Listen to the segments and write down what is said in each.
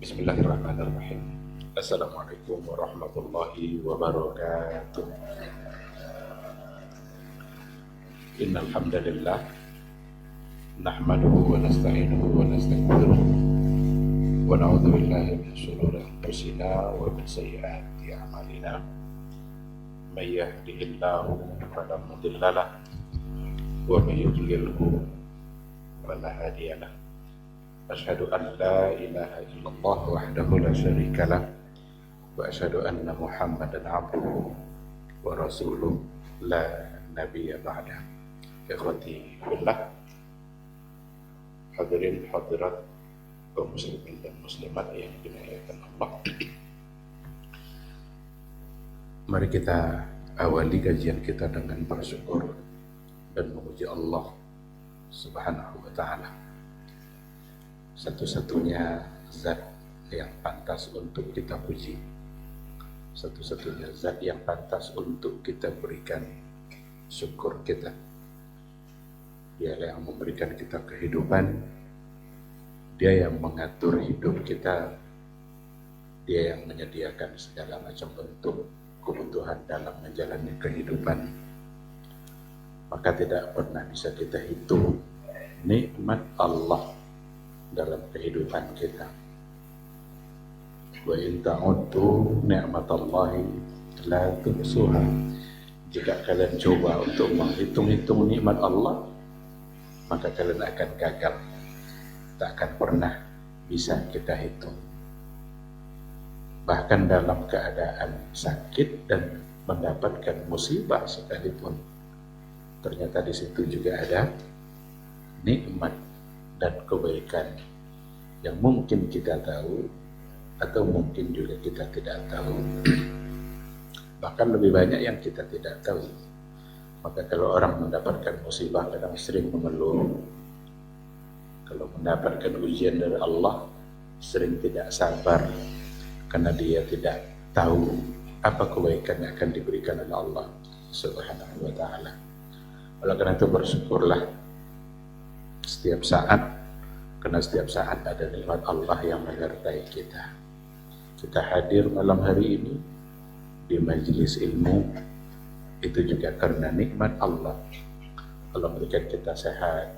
Bismillahirrahmanirrahim. Assalamualaikum warahmatullahi wabarakatuh. Innal hamdalillah nahmaduhu wa nasta'inuhu wa nastaghfiruh wa na'udzu billahi min shururi anfusina wa min sayyiati a'malina. May yahdihillahu fala mudilla lahu wa may yudlilhu fala hadiya lahu. Asyhadu an la ilaha illallah wahdahu la syarika lah wa asyhadu anna Muhammadan abduhu wa rasuluh la nabiyya ba'dah. Ikhwati billah, hadirin hadirat kaum muslimin dan muslimat yang dimuliakan Allah. Mari kita awali kajian kita dengan bersyukur dan memuji Allah Subhanahu wa taala. Satu-satunya zat yang pantas untuk kita puji, satu-satunya zat yang pantas untuk kita berikan syukur kita. Dialah yang memberikan kita kehidupan, Dia yang mengatur hidup kita, Dia yang menyediakan segala macam bentuk kebutuhan dalam menjalani kehidupan. Maka tidak pernah bisa kita hitung nikmat Allah dalam kehidupan kita. Wa in ta'uddu ni'matallahi la tuhsuha. Jika kalian coba untuk menghitung-hitung nikmat Allah, maka kalian akan gagal. Tak akan pernah bisa kita hitung. Bahkan dalam keadaan sakit dan mendapatkan musibah sekalipun, ternyata di situ juga ada nikmat dan kebaikan yang mungkin kita tahu atau mungkin juga kita tidak tahu. Bahkan lebih banyak yang kita tidak tahu. Maka kalau orang mendapatkan musibah kadang sering mengeluh. Kalau mendapatkan ujian dari Allah sering tidak sabar karena dia tidak tahu apa kebaikan yang akan diberikan oleh Allah Subhanahu wa taala. Oleh karena itu bersyukurlah setiap saat, karena setiap saat ada nikmat Allah yang menyertai kita. Kita hadir malam hari ini di majelis ilmu, itu juga karena nikmat Allah. Allah berikan kita sehat,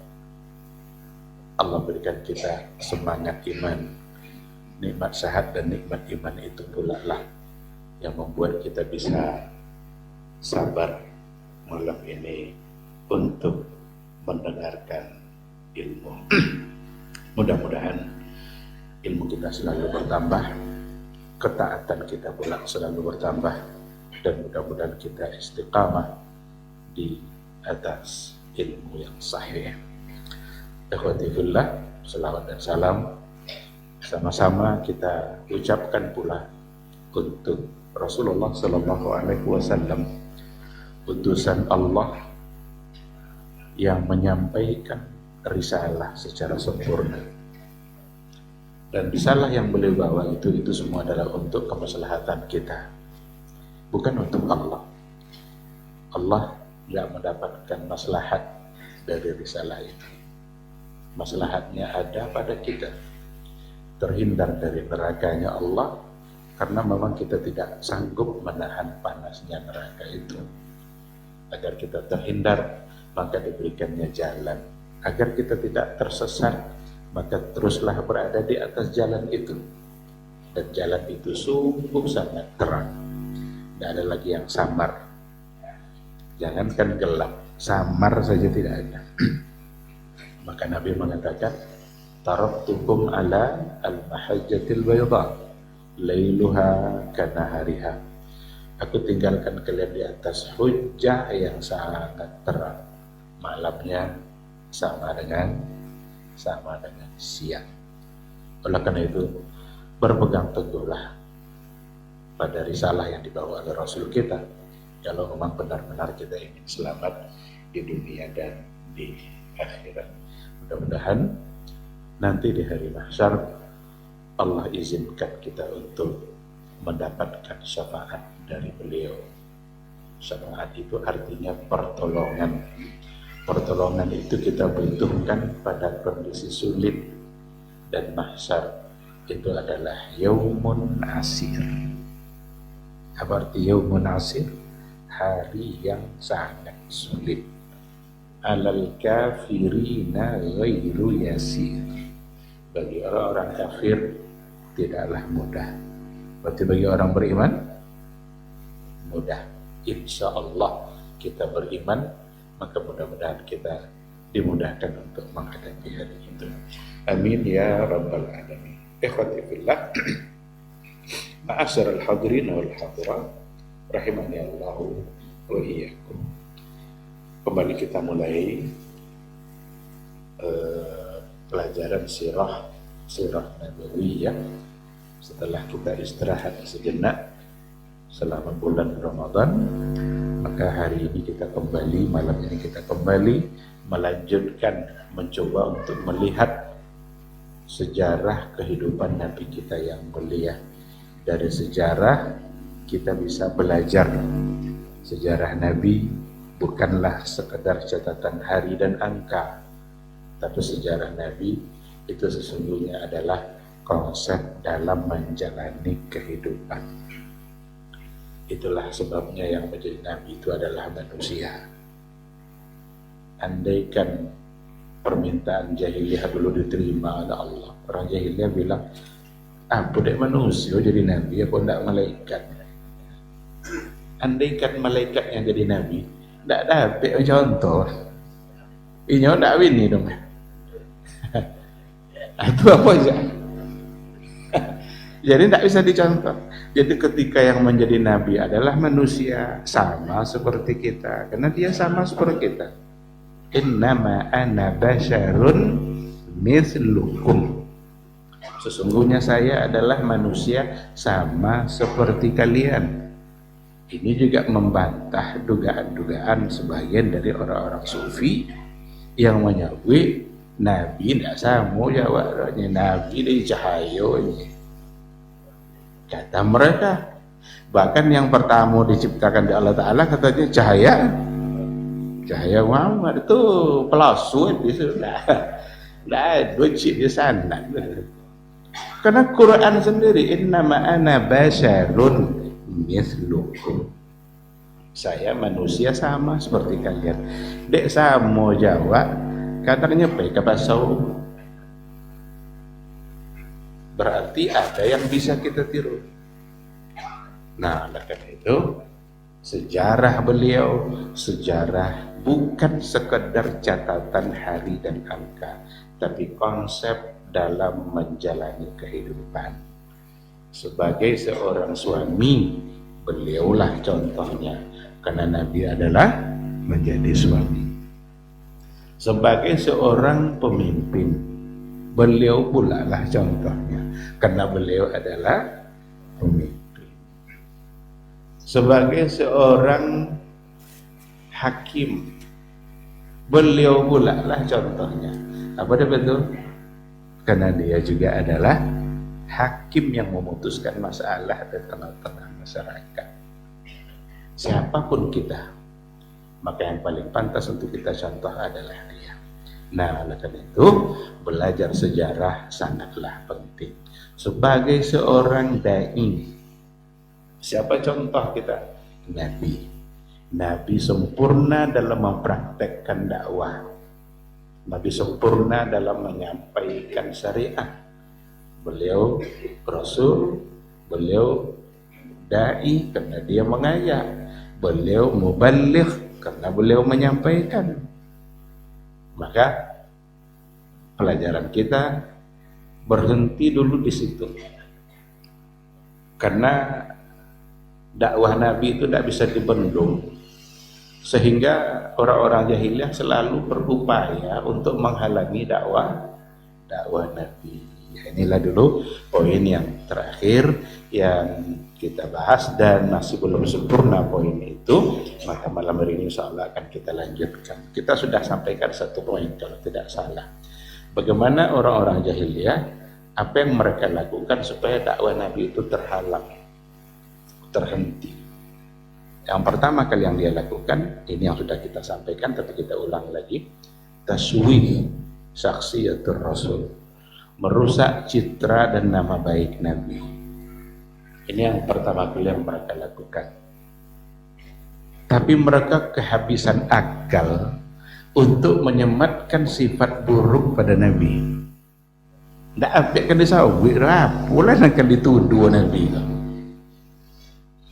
Allah berikan kita semangat iman. Nikmat sehat dan nikmat iman itu pula lah yang membuat kita bisa sabar malam ini untuk mendengarkan ilmu. Mudah-mudahan ilmu kita selalu bertambah, ketaatan kita pula selalu bertambah, dan mudah-mudahan kita istiqamah di atas ilmu yang sahih. Ikhwati fillah, selawat dan salam sama-sama kita ucapkan pula untuk Rasulullah sallallahu alaihi wasallam, utusan Allah yang menyampaikan risalah secara sempurna. Dan risalah yang beliau bawa itu semua adalah untuk kemaslahatan kita, bukan untuk Allah. Allah tidak mendapatkan maslahat dari risalah itu. Maslahatnya ada pada kita, terhindar dari nerakanya Allah, karena memang kita tidak sanggup menahan panasnya neraka itu. Agar kita terhindar, maka diberikannya jalan. Agar kita tidak tersesat, maka teruslah berada di atas jalan itu. Dan jalan itu sungguh sangat terang. Tidak ada lagi yang samar. Jangankan gelap, samar saja tidak ada. Maka Nabi mengatakan, taraktukum ala al-mahajjatil bayda, lailuha kanahariha. Aku tinggalkan kalian di atas hujjah yang sangat terang. Malamnya sama dengan siang. Oleh karena itu, berpegang teguhlah pada risalah yang dibawa oleh Rasul kita, kalau memang benar-benar kita ingin selamat di dunia dan di akhirat. Mudah-mudahan nanti di hari mahsyar Allah izinkan kita untuk mendapatkan syafaat dari beliau. Syafaat itu artinya pertolongan. Pertolongan itu kita butuhkan pada kondisi sulit dan mahsyar. itu adalah yaumun asir. Apa arti yaumun asir? Hari yang sangat sulit. Alal kafirina ghairu yasir. Bagi orang-orang kafir tidaklah mudah. Berarti bagi orang beriman mudah. Insya Allah kita beriman, maka mudah-mudahan kita dimudahkan untuk menghadapi hari itu. Amin ya rabbal alamin. Ikhwati fillah, ma'asyiral hadirin wal hadirat, rahimani Allah wa iyyakum. Kembali kita mulai pelajaran sirah nabawiyah setelah kita istirahat sejenak selama bulan Ramadan. Maka hari ini kita kembali, malam ini kita kembali melanjutkan, mencoba untuk melihat sejarah kehidupan Nabi kita yang mulia. Dari sejarah kita bisa belajar sejarah Nabi bukanlah sekedar catatan hari dan angka, tapi sejarah Nabi itu sesungguhnya adalah konsep dalam menjalani kehidupan. Itulah sebabnya yang menjadi Nabi itu adalah manusia. Andaikan permintaan jahiliyah dulu diterima oleh Allah, orang jahiliyah bilang, budak manusia jadi Nabi, apa enggak malaikat? Andaikan malaikat yang jadi Nabi, enggak dapat contoh. Ini enggak ini dong. Itu apa aja? Jadi tidak bisa dicontoh. Jadi ketika yang menjadi nabi adalah manusia sama seperti kita, karena dia sama seperti kita. Innama ana basyarun mithlukum. Sesungguhnya saya adalah manusia sama seperti kalian. Ini juga membantah dugaan-dugaan sebagian dari orang-orang sufi yang menyebut nabi tidak sama jawabnya, nabi dari cahaya ini. Kata mereka, bahkan yang pertama diciptakan di Allah Ta'ala katanya cahaya Muhammad itu palsu itu sudah dua chip di sana. Karena Quran sendiri innama ana basyarun mithlukum, saya manusia sama seperti kalian. Dek sama jawab katanya baik pasau. Berarti ada yang bisa kita tiru. Nah, oleh karena itu sejarah beliau, sejarah bukan sekedar catatan hari dan angka, tapi konsep dalam menjalani kehidupan. Sebagai seorang suami, beliaulah contohnya, karena Nabi adalah menjadi suami. Sebagai seorang pemimpin, beliau pula lah contohnya, karena beliau adalah pemimpin. Sebagai seorang hakim, beliau pula lah contohnya. Apa dia betul? Karena dia juga adalah hakim yang memutuskan masalah di tengah-tengah masyarakat. Siapapun kita, maka yang paling pantas untuk kita contoh adalah dia. Nah, oleh karena itu belajar sejarah sangatlah penting. Sebagai seorang dai, siapa contoh kita? Nabi. Nabi sempurna dalam mempraktekkan dakwah. Nabi sempurna dalam menyampaikan syariat. Beliau Rasul, beliau dai karena dia mengajak, beliau muballigh karena beliau menyampaikan. Maka pelajaran kita berhenti dulu di situ, karena dakwah Nabi itu tidak bisa dibendung, sehingga orang-orang jahiliyah selalu berupaya untuk menghalangi dakwah Nabi. Ya, inilah dulu poin yang terakhir yang kita bahas, dan masih belum sempurna poin itu, maka malam hari ini insyaallah akan kita lanjutkan. Kita sudah sampaikan satu poin kalau tidak salah. Bagaimana orang-orang jahiliyah, apa yang mereka lakukan supaya dakwah Nabi itu terhenti. Yang pertama kali yang dia lakukan, ini yang sudah kita sampaikan tapi kita ulang lagi, taswif syakhsiyatur Rasul. merusak citra dan nama baik Nabi. Ini yang pertama kali yang mereka lakukan. Tapi mereka kehabisan akal untuk menyematkan sifat buruk pada Nabi. Tidak akan disawir, boleh akan dituduh Nabi.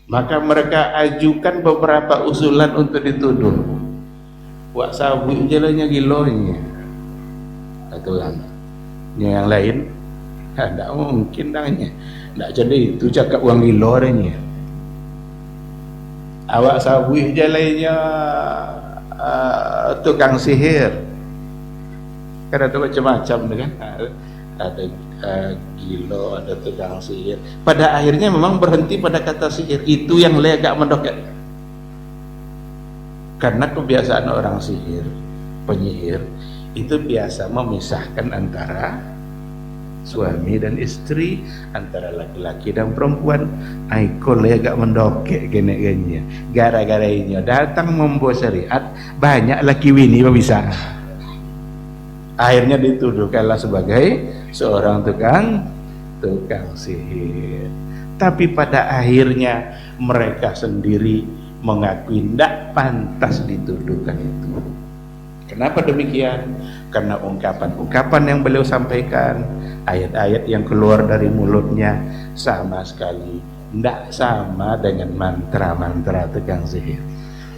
Maka mereka ajukan beberapa usulan untuk dituduh. Wak sawi jalannya gilonya. Atau yang lain, tidak mungkin dangnya. Tidak jadi itu cakap uang gilornya. Awak sawi jalannya tukang sihir. Kan ada macam-macam kan. Ada gilo, ada tukang sihir. Pada akhirnya memang berhenti pada kata sihir. Itu yang agak mendoket. Karena kebiasaan orang sihir, penyihir, itu biasa memisahkan antara suami dan istri, antara laki-laki dan perempuan. Aikol agak mendokek gini-gini. Gara-gara ini datang membawa syariat, banyak laki wini bisa. Akhirnya dituduhkanlah sebagai seorang tukang sihir. Tapi pada akhirnya mereka sendiri mengakui tidak pantas dituduhkan itu. Kenapa demikian? Karena ungkapan-ungkapan yang beliau sampaikan, ayat-ayat yang keluar dari mulutnya sama sekali tidak sama dengan mantra-mantra tukang sihir.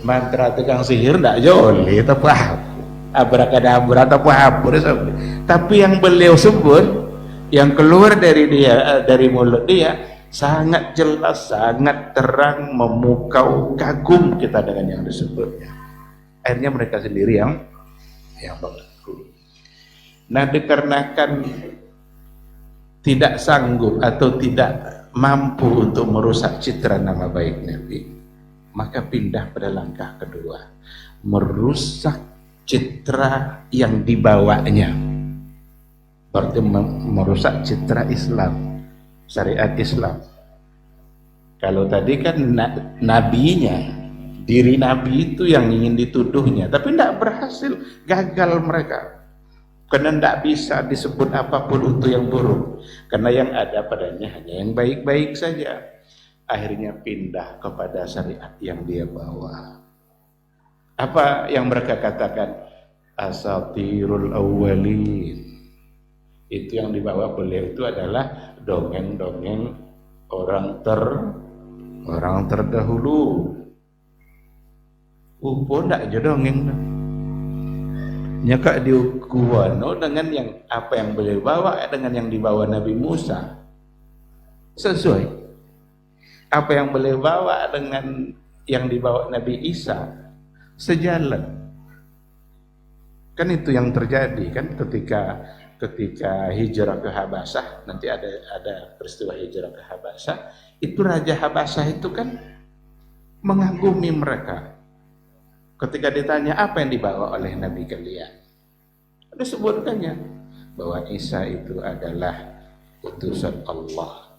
Mantra tukang sihir tidak jolly, tapi abrakadabra atau apa. Tapi yang beliau sebut, yang keluar dari dia, dari mulut dia, sangat jelas, sangat terang, memukau, kagum kita dengan yang disebutnya. Akhirnya mereka sendiri yang mengaku. Nah, dikarenakan tidak sanggup atau tidak mampu untuk merusak citra nama baik Nabi, maka pindah pada langkah kedua, merusak citra yang dibawanya. Berarti merusak citra Islam, syariat Islam. Kalau tadi kan nabinya, diri Nabi itu yang ingin dituduhnya, tapi tidak berhasil, gagal mereka. Karena tidak bisa disebut apapun untuk yang buruk, karena yang ada padanya hanya yang baik-baik saja. Akhirnya pindah kepada syariat yang dia bawa. Apa yang mereka katakan? Asatirul awwalin. Itu yang dibawa beliau itu adalah dongeng-dongeng orang terdahulu. Upo ndak aja dongeng. Nyakak diukuano dengan yang apa yang beliau bawa dengan yang dibawa Nabi Musa. Sesuai. Apa yang beliau bawa dengan yang dibawa Nabi Isa sejalan. Kan itu yang terjadi kan ketika hijrah ke Habasyah, nanti ada peristiwa hijrah ke Habasyah, itu Raja Habasyah itu kan mengagumi mereka. Ketika ditanya apa yang dibawa oleh Nabi kalian, ada sebutkannya bahwa Isa itu adalah utusan Allah,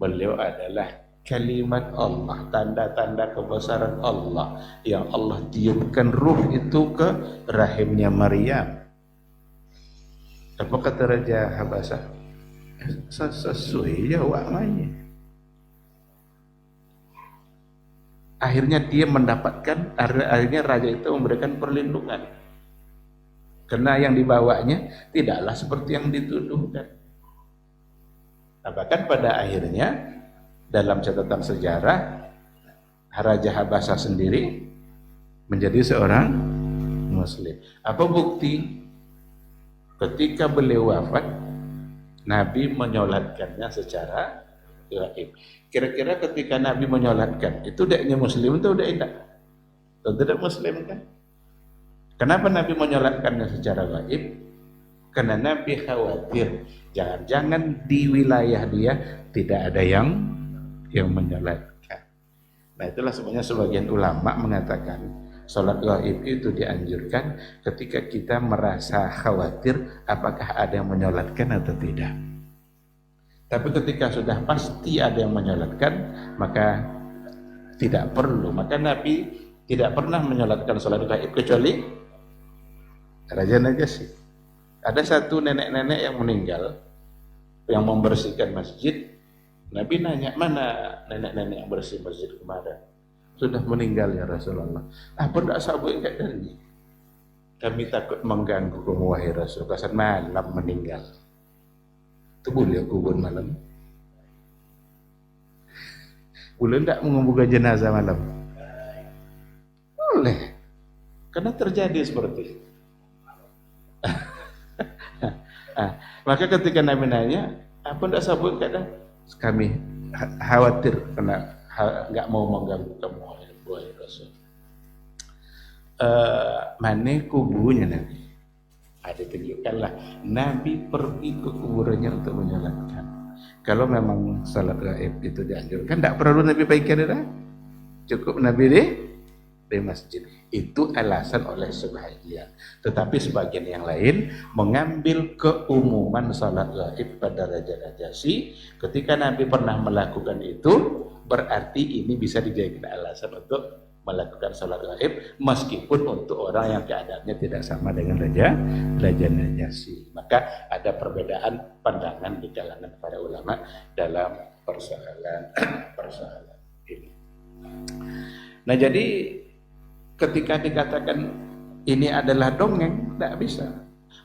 beliau adalah kalimat Allah, tanda-tanda kebesaran Allah yang Allah tiupkan ruh itu ke rahimnya Maryam. Apa kata Raja Habasyah? Sesuai jawabannya. Akhirnya dia mendapatkan, akhirnya raja itu memberikan perlindungan. Karena yang dibawanya tidaklah seperti yang dituduhkan. Nah, bahkan pada akhirnya dalam catatan sejarah, Raja Habasyah sendiri menjadi seorang Muslim. Apa bukti? Ketika beliau wafat, Nabi menyolatkannya secara gaib. Kira-kira ketika Nabi menyolatkan, itu deknya Muslim atau dek tidak? Tidak Muslim kan? Kenapa Nabi menyolatkannya secara gaib? Karena Nabi khawatir jangan-jangan di wilayah dia tidak ada yang menyolatkan. Nah, itulah sebenarnya sebagian ulama mengatakan salat gaib itu dianjurkan ketika kita merasa khawatir apakah ada yang menyolatkan atau tidak. Tapi ketika sudah pasti ada yang menyolatkan, maka tidak perlu. Maka Nabi tidak pernah menyolatkan salat gaib kecuali Raja Najasyi. Ada satu nenek-nenek yang meninggal, yang membersihkan masjid. Nabi nanya, mana nenek-nenek yang bersih masjid kemarin? Sudah meninggal ya Rasulullah. Apa tidak sabuk kayak dari? Kami takut mengganggu kamu wahai Rasul. Kasan malam meninggal. Itu boleh kubur malam? Boleh tidak menguburkan jenazah malam? Boleh. Karena terjadi seperti itu. Maka ketika Nabi nanya, apa tidak sabuk kayak kami khawatir karena nggak mau mengganggu kamu wahai Rasul. Mana kubunya Nabi? Ada tunjukkanlah Nabi pergi ke kuburannya untuk menyolatkan. Kalau memang salat gaib itu dianjurkan, tidak perlu Nabi baikkan dah. Cukup Nabi di masjid. Itu alasan oleh sebahagian. Tetapi sebagian yang lain mengambil keumuman salat gaib pada Raja Najasyi. Ketika Nabi pernah melakukan itu, berarti ini bisa dijadikan alasan untuk melakukan salat gaib, meskipun untuk orang yang keadaannya tidak sama dengan Raja Najasyi. Maka ada perbedaan pandangan di kalangan para ulama dalam persoalan ini. Nah, jadi ketika dikatakan ini adalah dongeng, tidak bisa.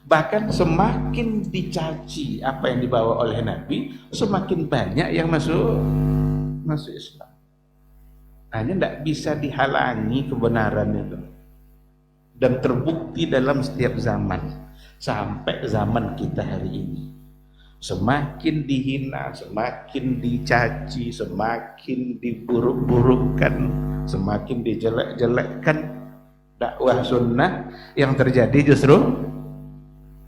Bahkan semakin dicaci apa yang dibawa oleh Nabi, semakin banyak yang masuk Islam. Hanya tidak bisa dihalangi kebenaran itu. Dan terbukti dalam setiap zaman. Sampai zaman kita hari ini. Semakin dihina, semakin dicaci, semakin diburuk-burukkan, semakin dijelek-jelekkan dakwah sunnah, yang terjadi justru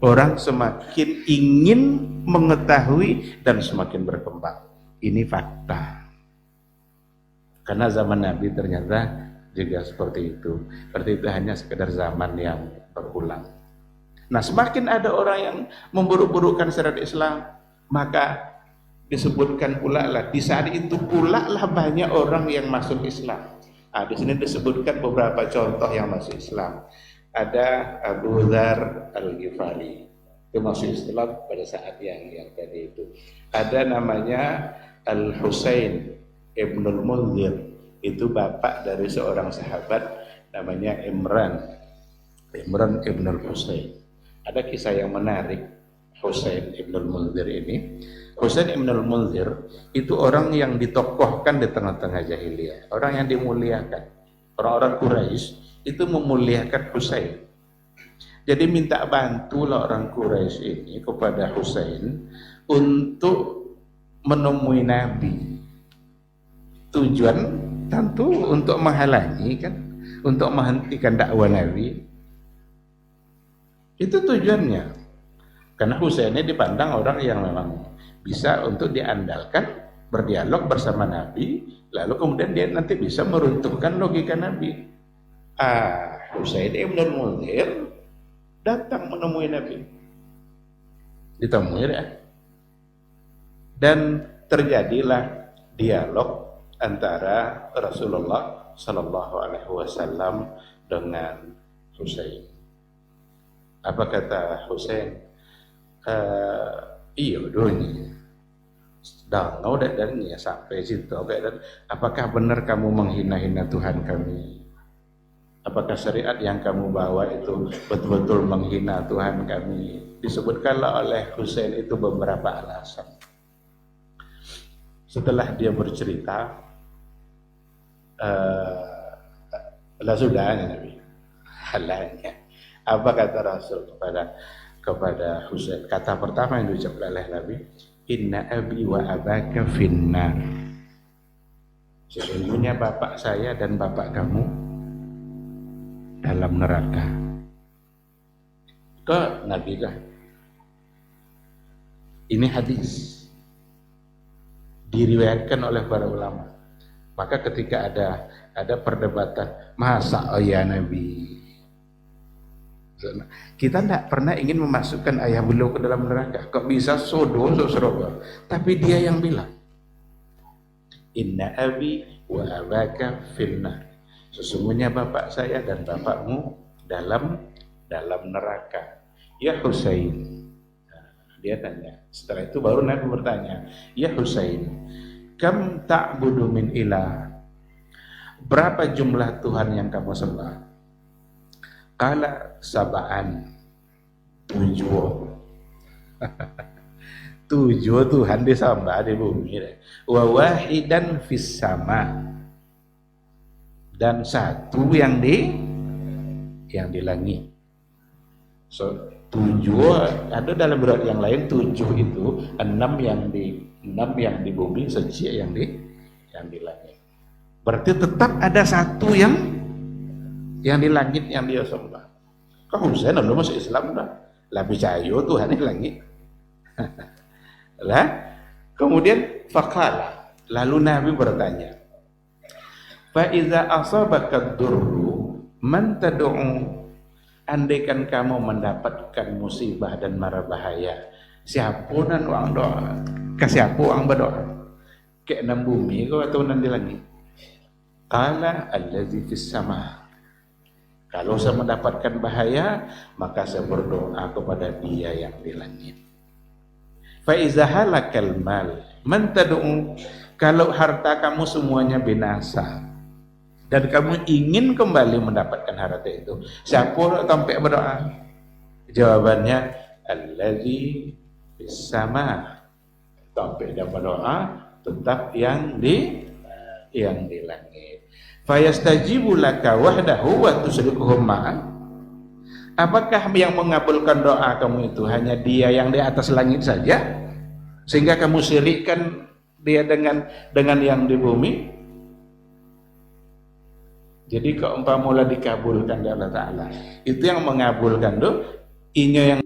orang semakin ingin mengetahui dan semakin berkembang. Ini fakta. Karena zaman Nabi ternyata juga seperti itu. Berarti itu hanya sekedar zaman yang berulang. Nah, semakin ada orang yang memburuk-burukkan syariat Islam, maka disebutkan pula lah, di saat itu pula lah banyak orang yang masuk Islam. Di sini disebutkan beberapa contoh yang masuk Islam. Ada Abu Dzar Al-Ghifari, itu masuk Islam pada saat yang tadi itu. Ada namanya Al-Husain Ibnul Munzir, itu bapak dari seorang sahabat namanya Imran Ibnul Husain. Ada kisah yang menarik Husain Ibnul Munzir ini. Husain Ibnul Munzir itu orang yang ditokohkan di tengah-tengah jahiliyah, orang yang dimuliakan. Orang-orang Quraisy itu memuliakan Husain. Jadi minta bantulah orang Quraisy ini kepada Husain untuk menemui Nabi. Tujuan tentu untuk menghalangi kan, untuk menghentikan dakwah Nabi. Itu tujuannya. Karena Husain ini dipandang orang yang memang bisa untuk diandalkan, berdialog bersama Nabi, lalu kemudian dia nanti bisa meruntuhkan logika Nabi. Husain Ibnul Munzir datang menemui Nabi. Ditemui ya. Dan terjadilah dialog antara Rasulullah Sallallahu Alaihi Wasallam dengan Husain. Apa kata Husain? Iya dunia. Dangau dan ya sampai situ. Dan apakah benar kamu menghina-hina Tuhan kami? Apakah syariat yang kamu bawa itu betul-betul menghina Tuhan kami? Disebutkanlah oleh Husain itu beberapa alasan. Setelah dia bercerita, lah sudah Nabi halanya. Apa kata Rasul kepada Husain? Kata pertama yang diucapkan oleh Nabi, Inna abi wa abaka finnar. Sesungguhnya bapak saya dan bapak kamu dalam neraka. Ke Nabi lah. Ini hadis diriwayatkan oleh para ulama. Maka ketika ada perdebatan, masa ayah Nabi? Kita tidak pernah ingin memasukkan ayah beliau ke dalam neraka. Kok bisa sodo seroba? Tapi dia yang bilang, Inna abi wa abaka finnar. Sesungguhnya bapak saya dan bapakmu dalam neraka. Ya Husain, Dia tanya. Setelah itu baru Nabi bertanya, ya Husain, kam ta'budu min ilah? Berapa jumlah Tuhan yang kamu sembah? Qala sab'an. 7. 7 Tuhan disembah di bumi. Wa wahidan fis sama. Dan 1 yang di langit. So 7 ada dalam berat yang lain, 7 itu 6 yang di bumi, sejak yang di langit. Berarti tetap ada 1 yang di langit yang dia sembah. Kau Husain lu masuk Islam dah. Lah percaya Tuhan di langit. Lah kemudian faqala, lalu Nabi bertanya, fa iza asabaka durru man tad'u? Andaikan kamu mendapatkan musibah dan mara bahaya, siapa nan uang doa? Ke siapa uang berdoa? Ke nang bumi kau atau nang di langit? Qala allazi fis sama. Kalau saya mendapatkan bahaya, maka saya berdoa kepada Dia yang di langit. Fa iza halakal mal man tad'u? Kalau harta kamu semuanya binasa dan kamu ingin kembali mendapatkan harta itu, siapa sampai berdoa? Jawabannya allazi fis sama. Sampai dia berdoa tetap yang di langit. Fayastajibu laka wahdahu wa tusyrikuhum ma'a? Apakah yang mengabulkan doa kamu itu hanya Dia yang di atas langit saja, sehingga kamu syirikkan Dia dengan yang di bumi? Jadi keumpama dikabulkan oleh Allah Ta'ala, itu yang mengabulkan tuh inyo yang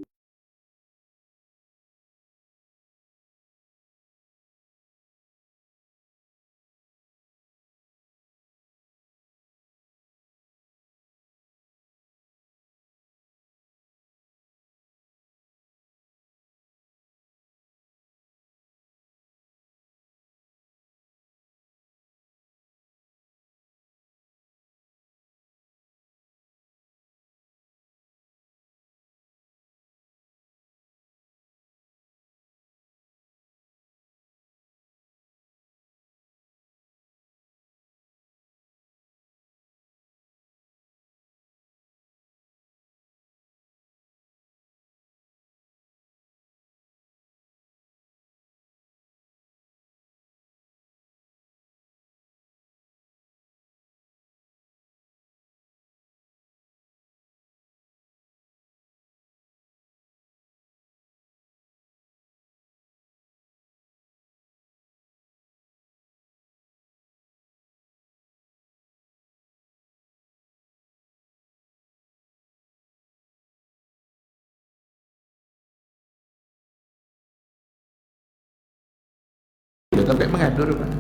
sampai mengadur, Pak.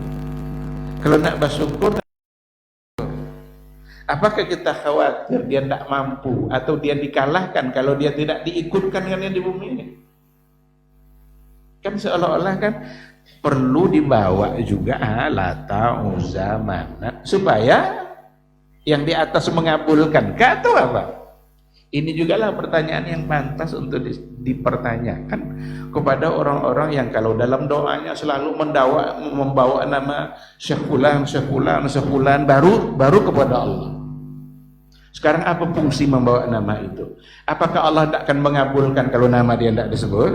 Kalau nak bersyukur, apakah kita khawatir dia tidak mampu atau dia dikalahkan kalau dia tidak diikutkan dengan yang di bumi ini? Kan seolah-olah kan perlu dibawa juga Lata, Uzza, Manat, supaya yang di atas mengabulkan. Atau apa? Ini jugalah pertanyaan yang pantas untuk dipertanyakan kepada orang-orang yang kalau dalam doanya selalu membawa nama Syekh Fulan baru kepada Allah. Sekarang apa fungsi membawa nama itu? Apakah Allah tidak akan mengabulkan kalau nama dia tidak disebut?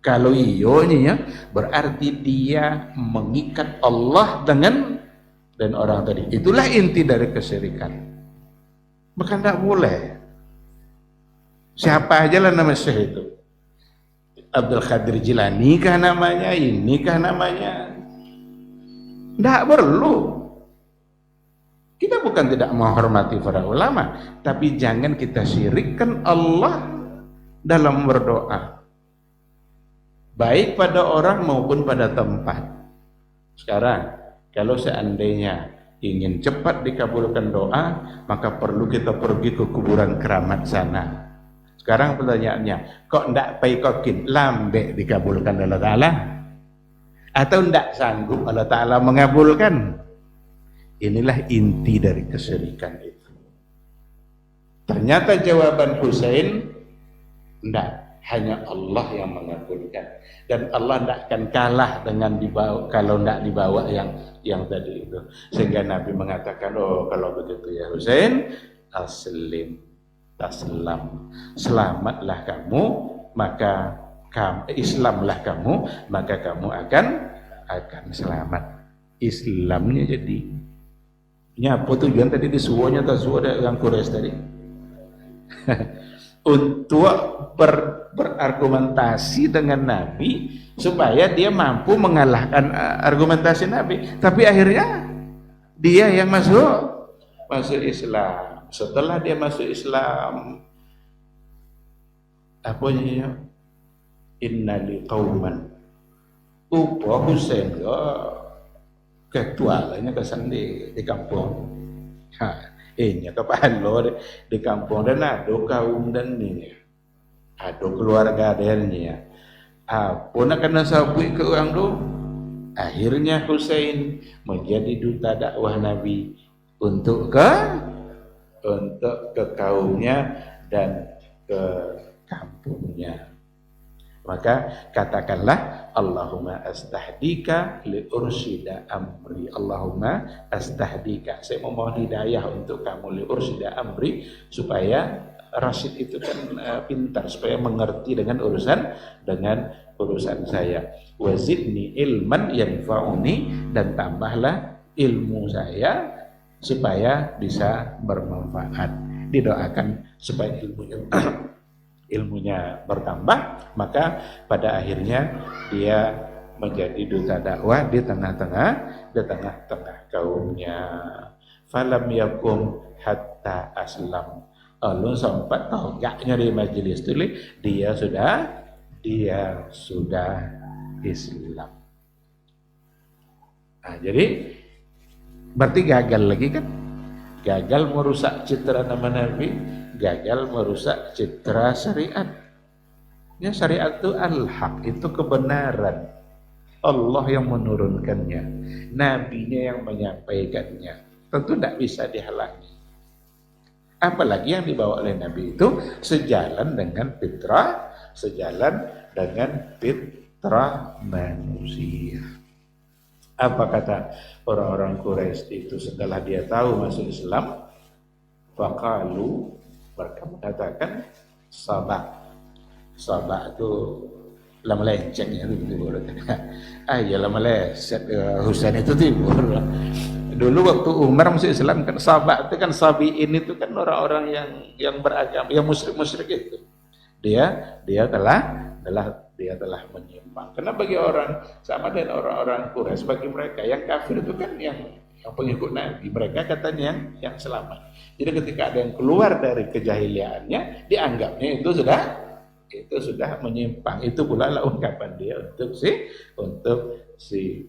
Kalau iyonya berarti dia mengikat Allah dan orang tadi. Itulah inti dari kesyirikan. Maka tidak boleh. Siapa aja lah nama Syekh itu. Abdul Qadir Jilani kah namanya? Ini kah namanya? Tidak perlu. Kita bukan tidak menghormati para ulama, tapi jangan kita syirikkan Allah dalam berdoa, baik pada orang maupun pada tempat. Sekarang kalau seandainya ingin cepat dikabulkan doa, maka perlu kita pergi ke kuburan keramat sana. Sekarang pertanyaannya, kok ndak paikokin lambe dikabulkan Allah Ta'ala? Atau ndak sanggup Allah Ta'ala mengabulkan? Inilah inti dari kesyirikan itu. Ternyata jawaban Husain Enggak, hanya Allah yang mengabulkan. Dan Allah tidak akan kalah dengan dibawa kalau tidak dibawa yang tadi itu. Sehingga Nabi mengatakan, oh kalau begitu ya Husain, aslim taslam, selamatlah kamu, maka Islamlah kamu, maka kamu akan selamat. Islamnya jadi apa tujuan tadi disuanya tasua yang Quraisy tadi untuk berargumentasi dengan Nabi supaya dia mampu mengalahkan argumentasi Nabi, tapi akhirnya dia yang masuk Islam. Setelah dia masuk Islam, apa ya, inna liqauman upa Husain ketualanya kesan di kampung. Nya kepala di kampung dan ada kaum dan ini ada keluarga adanya. Apa nak kena sabui ke orang tu? Akhirnya Husain menjadi duta dakwah Nabi untuk ke kaumnya dan ke kampungnya. Maka katakanlah Allahumma astahdika li ursyida amri. Allahumma astahdika, saya memohon hidayah untuk kamu li ursyida amri, supaya Rasyid itu kan pintar, supaya mengerti dengan urusan saya. Wazidni ilman yanfa'uni, dan tambahlah ilmu saya supaya bisa bermanfaat. Didoakan supaya ilmunya bertambah, maka pada akhirnya dia menjadi duta dakwah di tengah-tengah kaumnya. Falam yakum hatta aslam. Lalu sempat tonggaknya di majelis itu, dia sudah Islam. Nah, jadi berarti gagal lagi kan? Gagal merusak citra nama Nabi, gagal merusak citra syariat. Ya, syariat itu al-haq, itu kebenaran. Allah yang menurunkannya, nabinya yang menyampaikannya. Tentu tidak bisa dihalangi. Apalagi yang dibawa oleh Nabi itu sejalan dengan fitrah, sejalan dengan fitrah manusia. Apa kata orang-orang Quraisy itu setelah dia tahu masuk Islam? Faqalu, mereka mengatakan sabak itu lama lenceng ya begitu. Ya lama leset Husain itu timur. Dulu waktu Umar masuk Islam kan sabak itu kan sabiin itu kan orang-orang yang beragama, yang musyrik itu. Dia telah menyimpang. Karena bagi orang sama dengan orang-orang Quraisy, bagi mereka yang kafir itu kan yang pengikut Nabi, mereka katanya yang selamat. Jadi ketika ada yang keluar dari kejahiliannya, dianggapnya itu sudah menyimpang. Itu pula lah ungkapan dia untuk si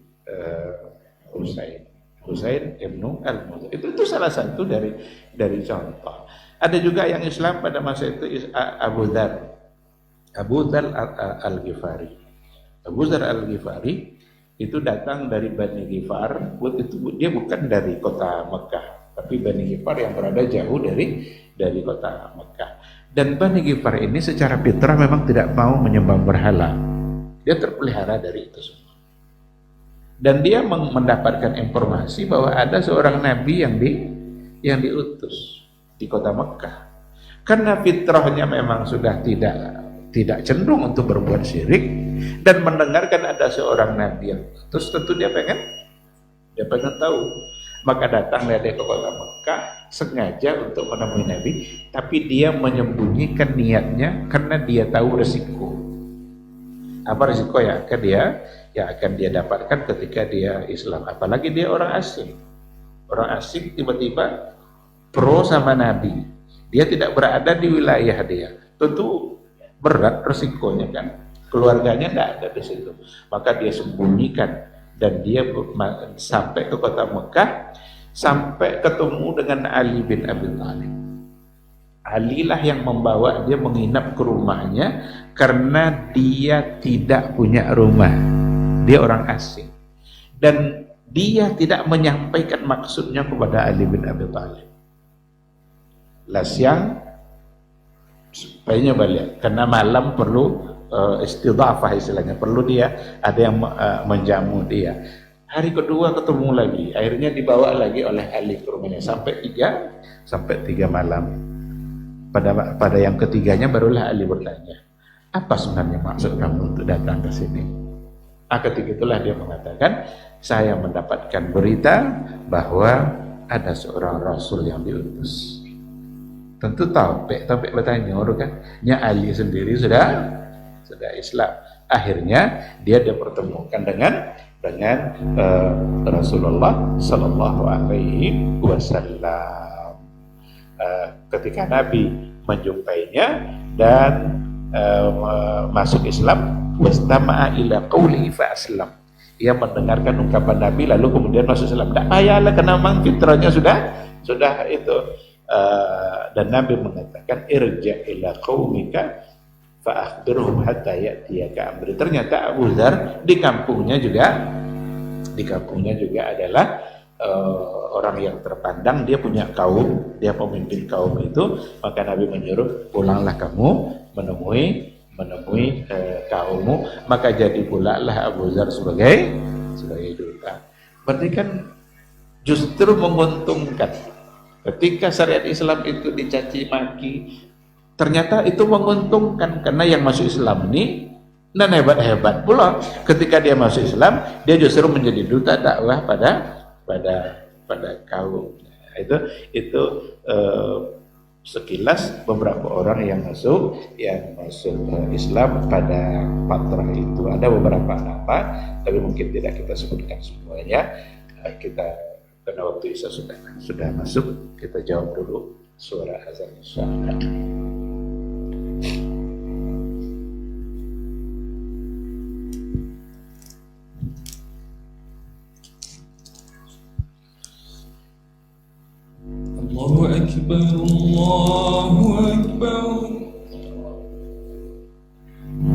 Husain ibnu al-Muzahir. Itu salah satu dari contoh. Ada juga yang Islam pada masa itu Abu Dzar al-Ghifari. Abu Dzar al-Ghifari itu datang dari Bani Ghifar. Itu dia bukan dari kota Mekah, tapi Bani Ghifar yang berada jauh dari kota Mekah. Dan Bani Ghifar ini secara fitrah memang tidak mau menyembah berhala. Dia terpelihara dari itu semua. Dan dia mendapatkan informasi bahwa ada seorang nabi yang diutus di kota Mekah. Karena fitrahnya memang sudah tidak cenderung untuk berbuat syirik, dan mendengarkan ada seorang nabi yang diutus, tentu dia pengen tahu. Maka datang dia ke kota Mekah sengaja untuk menemui Nabi, tapi dia menyembunyikan niatnya karena dia tahu resiko. Apa resiko yang akan dia dapatkan ketika dia Islam, apalagi dia orang asing. Orang asing tiba-tiba pro sama Nabi, dia tidak berada di wilayah dia, tentu berat resikonya kan. Keluarganya tidak ada di situ, maka dia sembunyikan. Dan dia sampai ke kota Mekah, sampai ketemu dengan Ali bin Abi Thalib. Ali lah yang membawa dia menginap ke rumahnya, karena dia tidak punya rumah. Dia orang asing, dan dia tidak menyampaikan maksudnya kepada Ali bin Abi Thalib. Lah siang supaya balik, karena malam perlu istidhafah istilahnya, perlu dia ada yang menjamu dia. Hari kedua ketemu lagi, akhirnya dibawa lagi oleh Ali ke rumahnya sampai tiga malam. Pada yang ketiganya barulah Ali bertanya, apa sebenarnya maksud kamu untuk datang ke sini? Ketika itulah dia mengatakan, saya mendapatkan berita bahwa ada seorang Rasul yang diutus. Tentu Taufik bertanya, kan? Nya Ali sendiri sudah Islam. Akhirnya dia dipertemukan dengan Rasulullah Sallallahu Alaihi Wasallam. Ketika Nabi menjumpainya dan masuk Islam, wastama'a ila qawlihi fa aslam. Ia mendengarkan ungkapan Nabi lalu kemudian masuk Islam. Tak payahlah, karena memang fitrahnya sudah itu. Dan Nabi mengatakan, irja ila qaumika fa akhbirhum hatta ya'tiyaka amri. Ternyata Abu Dzar di kampungnya juga adalah orang yang terpandang. Dia punya kaum, dia pemimpin kaum itu. Maka Nabi menyuruh, pulanglah kamu menemui kaummu. Maka jadi pula lah Abu Dzar sebagai duta. Berarti kan justru menguntungkan ketika syariat Islam itu dicaci maki, ternyata itu menguntungkan, karena yang masuk Islam ini dan hebat-hebat pula. Ketika dia masuk Islam, dia justru menjadi duta dakwah pada kaum. Itu sekilas beberapa orang yang masuk Islam pada fatrah itu. Ada beberapa nama, tapi mungkin tidak kita sebutkan semuanya. Kita karena waktu Isya sudah masuk, kita jawab dulu suara azan insyaallah. Allahu Akbar, Allahu Akbar,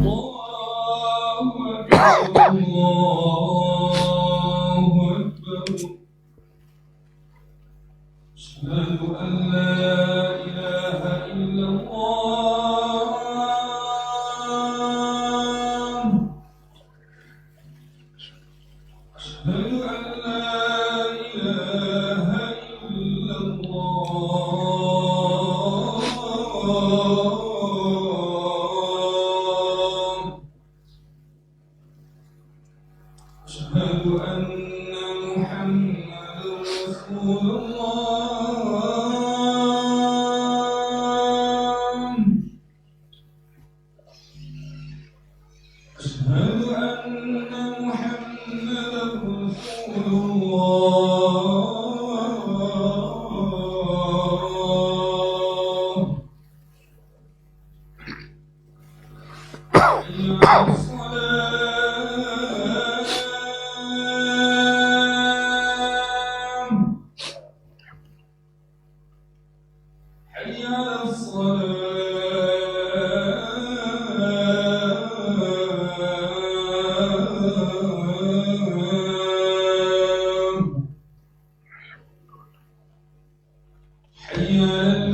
Allahu Akbar, Allahu Akbar. Asyhadu an la ilaha illallah. Asyhadu an la ilaha أشهد أن محمدا رسول الله. أشهد أن محمدا رسول الله. حي على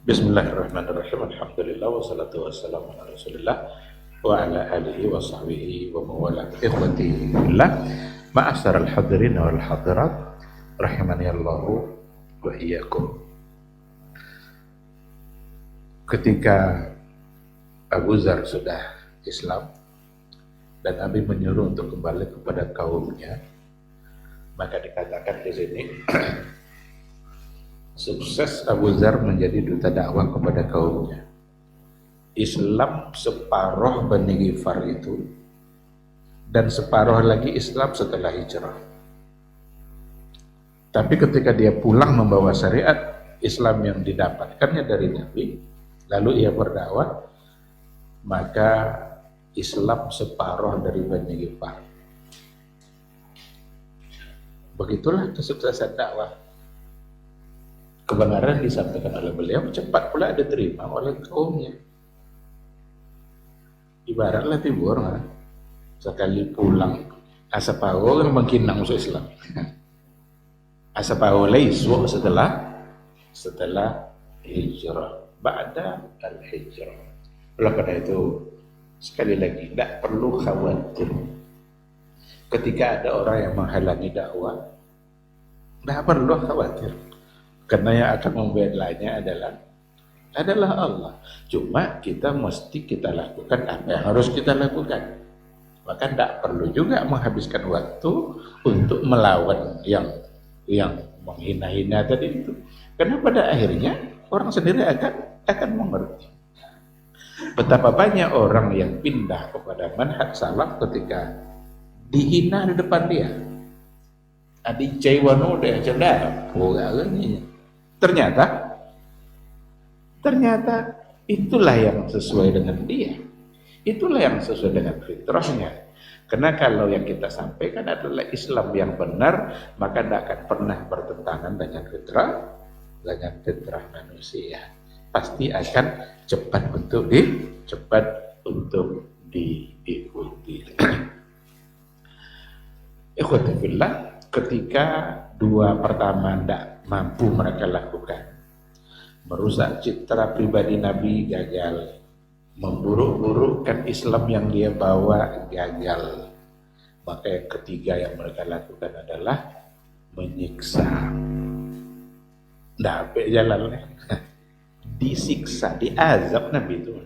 Bismillahirrahmanirrahim. Alhamdulillah wassalatu wassalamu ala Rasulillah wa ala alihi wa sahbihi wa mawala. Ikhwati fillah, ma'asyaral hadirin wal hadirat rahimani Allahu wa iyyakum. Ketika Abu Dzar sudah Islam dan Nabi menyuruh untuk kembali kepada kaumnya, maka dikatakan di sini Sukses Abu Dzar menjadi duta dakwah kepada kaumnya. Islam separuh Bani Ghifar itu, dan separuh lagi Islam setelah hijrah. Tapi ketika dia pulang membawa syariat Islam yang didapatkannya dari Nabi, lalu ia berdakwah, maka Islam separuh dari Bani Ghifar. Begitulah kesuksesan dakwah. Kebenaran disampaikan oleh beliau cepat pula diterima oleh kaumnya. Ibaratlah tibur, sekali pulang asapawo kan mengkinang masuk Islam. Asapawo laisu setelah hijrah, ba'da al-hijrah. Oleh karena itu sekali lagi tidak perlu khawatir ketika ada orang yang menghalangi dakwah. Tidak perlu khawatir. Karena yang akan membelanya adalah Allah. Cuma kita mesti kita lakukan apa yang harus kita lakukan. Maka tidak perlu juga menghabiskan waktu untuk melawan yang menghina-hina tadi itu. Karena pada akhirnya orang sendiri akan mengerti. Betapa banyak orang yang pindah kepada manhaj salaf ketika dihina di depan dia. Adi cewano dia cerdas, Ternyata itulah yang sesuai dengan dia. Itulah yang sesuai dengan fitrahnya. Karena kalau yang kita sampaikan adalah Islam yang benar, maka tidak akan pernah bertentangan dengan fitrah manusia. Pasti akan cepat untuk diikuti. Ikhwati fillah, ketika dua pertama tidak mampu mereka lakukan, merusak citra pribadi Nabi gagal, memburuk-burukkan Islam yang dia bawa gagal, maka yang ketiga yang mereka lakukan adalah menyiksa. Dapat jalannya, disiksa, diazab Nabi itu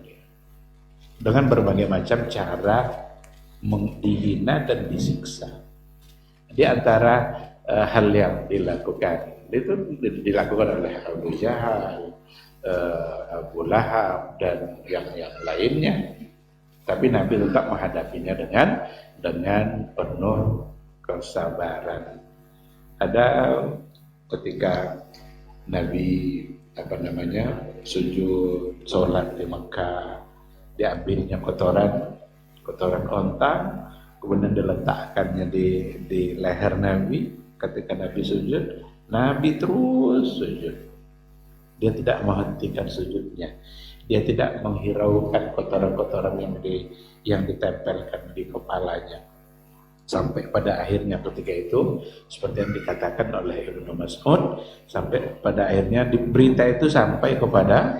dengan berbagai macam cara, dihina dan disiksa. Di antara hal yang dilakukan itu dilakukan oleh Abu Jahal, Abu Lahab dan yang lainnya, tapi Nabi tetap menghadapinya dengan penuh kesabaran. Ada ketika Nabi sujud sholat di Mekah, diambilnya kotoran onta, kemudian diletakkannya di leher Nabi. Ketika Nabi sujud, Nabi terus sujud. Dia tidak menghentikan sujudnya. Dia tidak menghiraukan kotoran-kotoran yang ditempelkan di kepalanya. Sampai pada akhirnya ketika itu, seperti yang dikatakan oleh Ibnu Mas'ud, sampai pada akhirnya berita itu sampai kepada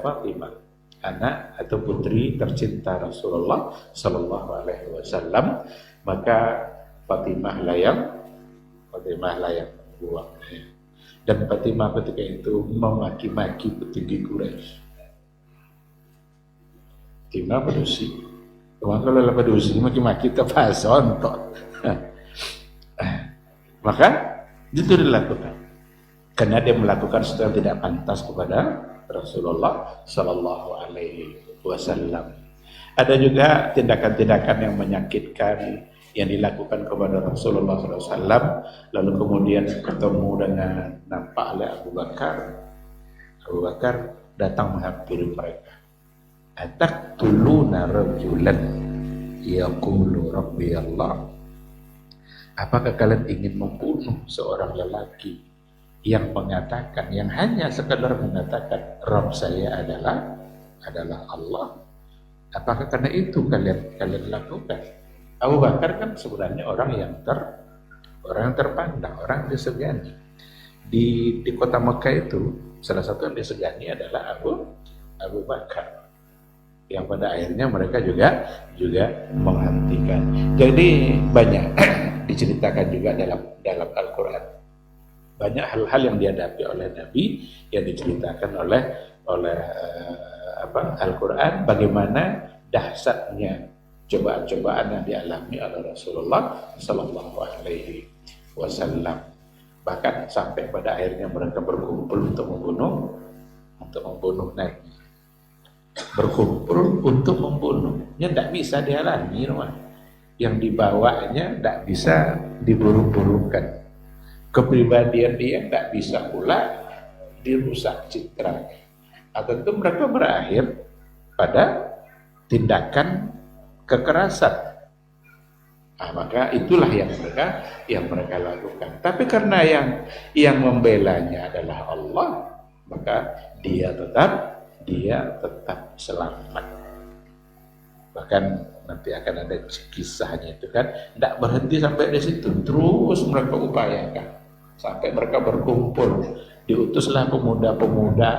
Fatimah, anak atau putri tercinta Rasulullah Sallallahu Alaihi Wasallam. Maka Fatimah lah yang membuangnya. Dan Fatimah ketika itu memaki-maki petinggi Quraisy. Fatimah berdosi. Kalau lepas berdosi maki-maki terpason toh. Maka itu dilakukan. Karena dia melakukan sesuatu yang tidak pantas kepada Rasulullah Sallallahu Alaihi Wasallam. Ada juga tindakan-tindakan yang menyakitkan yang dilakukan kepada Rasulullah SAW, lalu kemudian ketemu dengan nampak oleh Abu Bakar. Abu Bakar datang menghampiri mereka. Ataqtuluna rajulan yaqulu rabbi Allah. Apakah kalian ingin membunuh seorang lelaki yang mengatakan, yang hanya sekadar mengatakan Rabb saya adalah Allah? Apakah karena itu kalian lakukan? Abu Bakar kan sebenarnya orang yang terpandang, orang yang disegani. Di kota Mekah itu salah satu yang disegani adalah Abu Bakar. Yang pada akhirnya mereka juga menghentikan. Jadi banyak diceritakan juga dalam Al-Qur'an. Banyak hal-hal yang dihadapi oleh Nabi yang diceritakan oleh Al-Qur'an, bagaimana dahsyatnya cobaan-cobaan yang dialami oleh Rasulullah Sallallahu Alaihi Wasallam. Bahkan sampai pada akhirnya mereka berkumpul untuk membunuh Nabi. Berkumpul untuk membunuhnya, tidak bisa dihalangi, yang dibawanya tidak bisa diburu-burukan, kepribadian dia tidak bisa pula dirusak citranya. Tentu mereka berakhir pada tindakan kekerasan. Maka itulah yang mereka lakukan. Tapi karena yang membelanya adalah Allah, maka dia tetap selamat. Bahkan nanti akan ada kisahnya itu kan, tidak berhenti sampai di situ, terus mereka upayakan sampai mereka berkumpul. Diutuslah pemuda-pemuda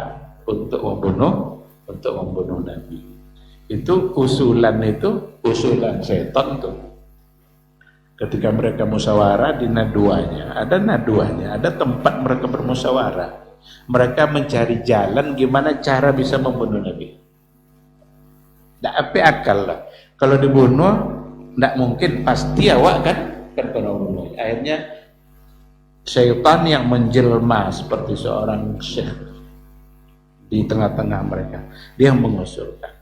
untuk membunuh Nabi. Itu usulan setan tuh. Ketika mereka musyawarah di naduanya, ada tempat mereka bermusyawarah. Mereka mencari jalan gimana cara bisa membunuh Nabi. Tidak apa akal lah. Kalau dibunuh, tidak mungkin, pasti awak kan kena bunuh. Akhirnya syaitan yang menjelma seperti seorang syekh di tengah-tengah mereka, dia mengusulkan.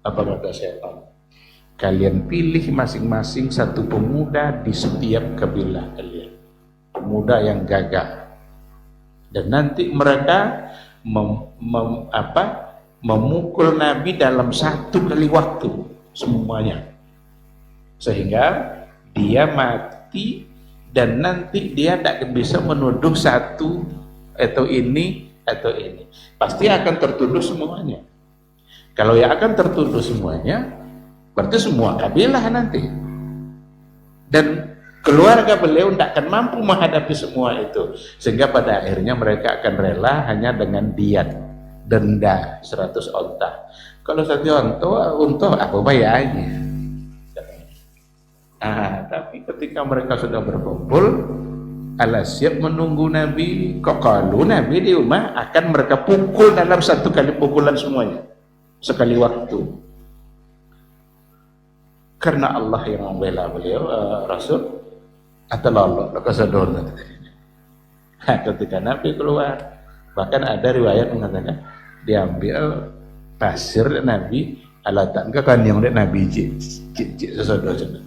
Apa kata syaitan? Kalian pilih masing-masing satu pemuda di setiap kabilah kalian, pemuda yang gagah, dan nanti mereka memukul Nabi dalam satu kali waktu semuanya, sehingga dia mati, dan nanti dia tidak bisa menuduh satu atau ini, pasti akan tertuduh semuanya. Kalau yang akan tertuduh semuanya, berarti semua kabilah nanti, dan keluarga beliau tidak akan mampu menghadapi semua itu, sehingga pada akhirnya mereka akan rela hanya dengan diat, denda 100 onta. Kalau 1 unta apa bayarnya? Tapi ketika mereka sudah berkumpul, ala siap menunggu Nabi, kok kalau Nabi di rumah akan mereka pukul dalam satu kali pukulan semuanya, sekali waktu. Karena Allah yang membela beliau, Rasul atau Allah kesedon. Ketika Nabi keluar, bahkan ada riwayat mengatakan diambil pasir Nabi, alatan ke kan yang Nabi cik sesedon.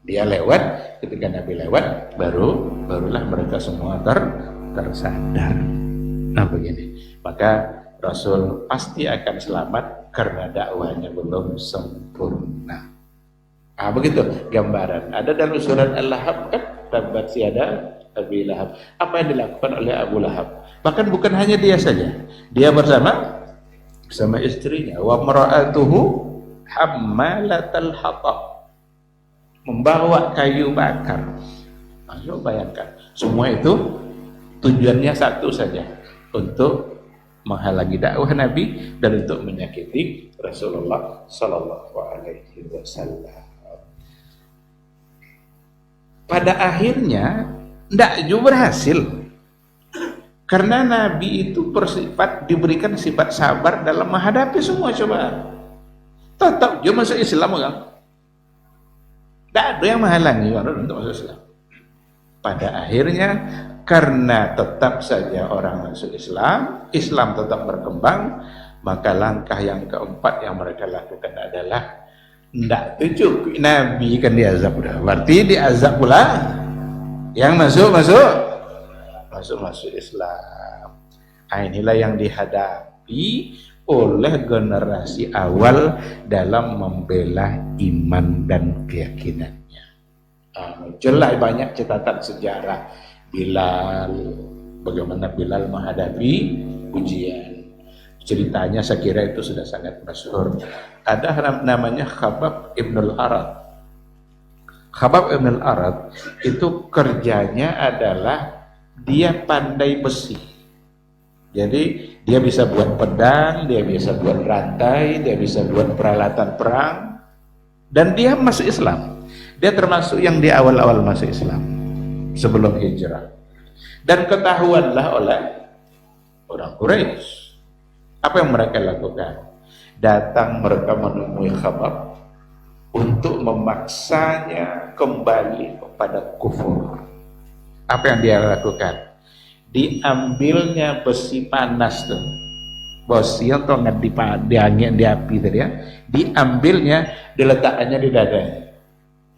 Dia lewat, ketika Nabi lewat, barulah mereka semua tersadar. Nah begini, maka Rasul pasti akan selamat karena dakwahnya belum sempurna. Begitu gambaran. Ada dalam surat Al-Lahab kan, tabat siada Abi Lahab. Apa yang dilakukan oleh Abu Lahab? Bahkan bukan hanya dia saja, dia bersama istrinya, wa mar'atuhu hammalatal hatab, membawa kayu bakar. Ayo bayangkan, semua itu tujuannya satu saja, untuk menghalangi dakwah Nabi dan untuk menyakiti Rasulullah Sallallahu Alaihi Wasallam. Pada akhirnya tidak juga berhasil, karena Nabi itu diberikan sifat sabar dalam menghadapi semua cobaan. Tetap dia masuk Islam kan? Tidak ada yang menghalangi orang untuk masuk Islam. Pada akhirnya, karena tetap saja orang masuk Islam, Islam tetap berkembang, maka langkah yang keempat yang mereka lakukan adalah tidak cukup Nabi kan diazab dah, berarti diazab pula yang masuk Islam. Inilah yang dihadapi oleh generasi awal dalam membela iman dan keyakinannya. Muncullah banyak catatan sejarah Bilal, bagaimana Bilal menghadapi ujian. Ceritanya saya kira itu sudah sangat masyhur. Ada namanya Khabbab Ibnul Arad. Khabbab Ibnul Arad itu kerjanya adalah dia pandai besi. Jadi dia bisa buat pedang, dia bisa buat rantai, dia bisa buat peralatan perang, dan dia masuk Islam. Dia termasuk yang di awal-awal masuk Islam sebelum hijrah. Dan ketahuanlah oleh orang Quraisy. Apa yang mereka lakukan? Datang mereka menemui Khabbab untuk memaksanya kembali kepada kufur. Apa yang dia lakukan? Diambilnya besi panas tuh, besi atau nggak di angin, di api tadi ya, diambilnya, diletakkannya di dadanya.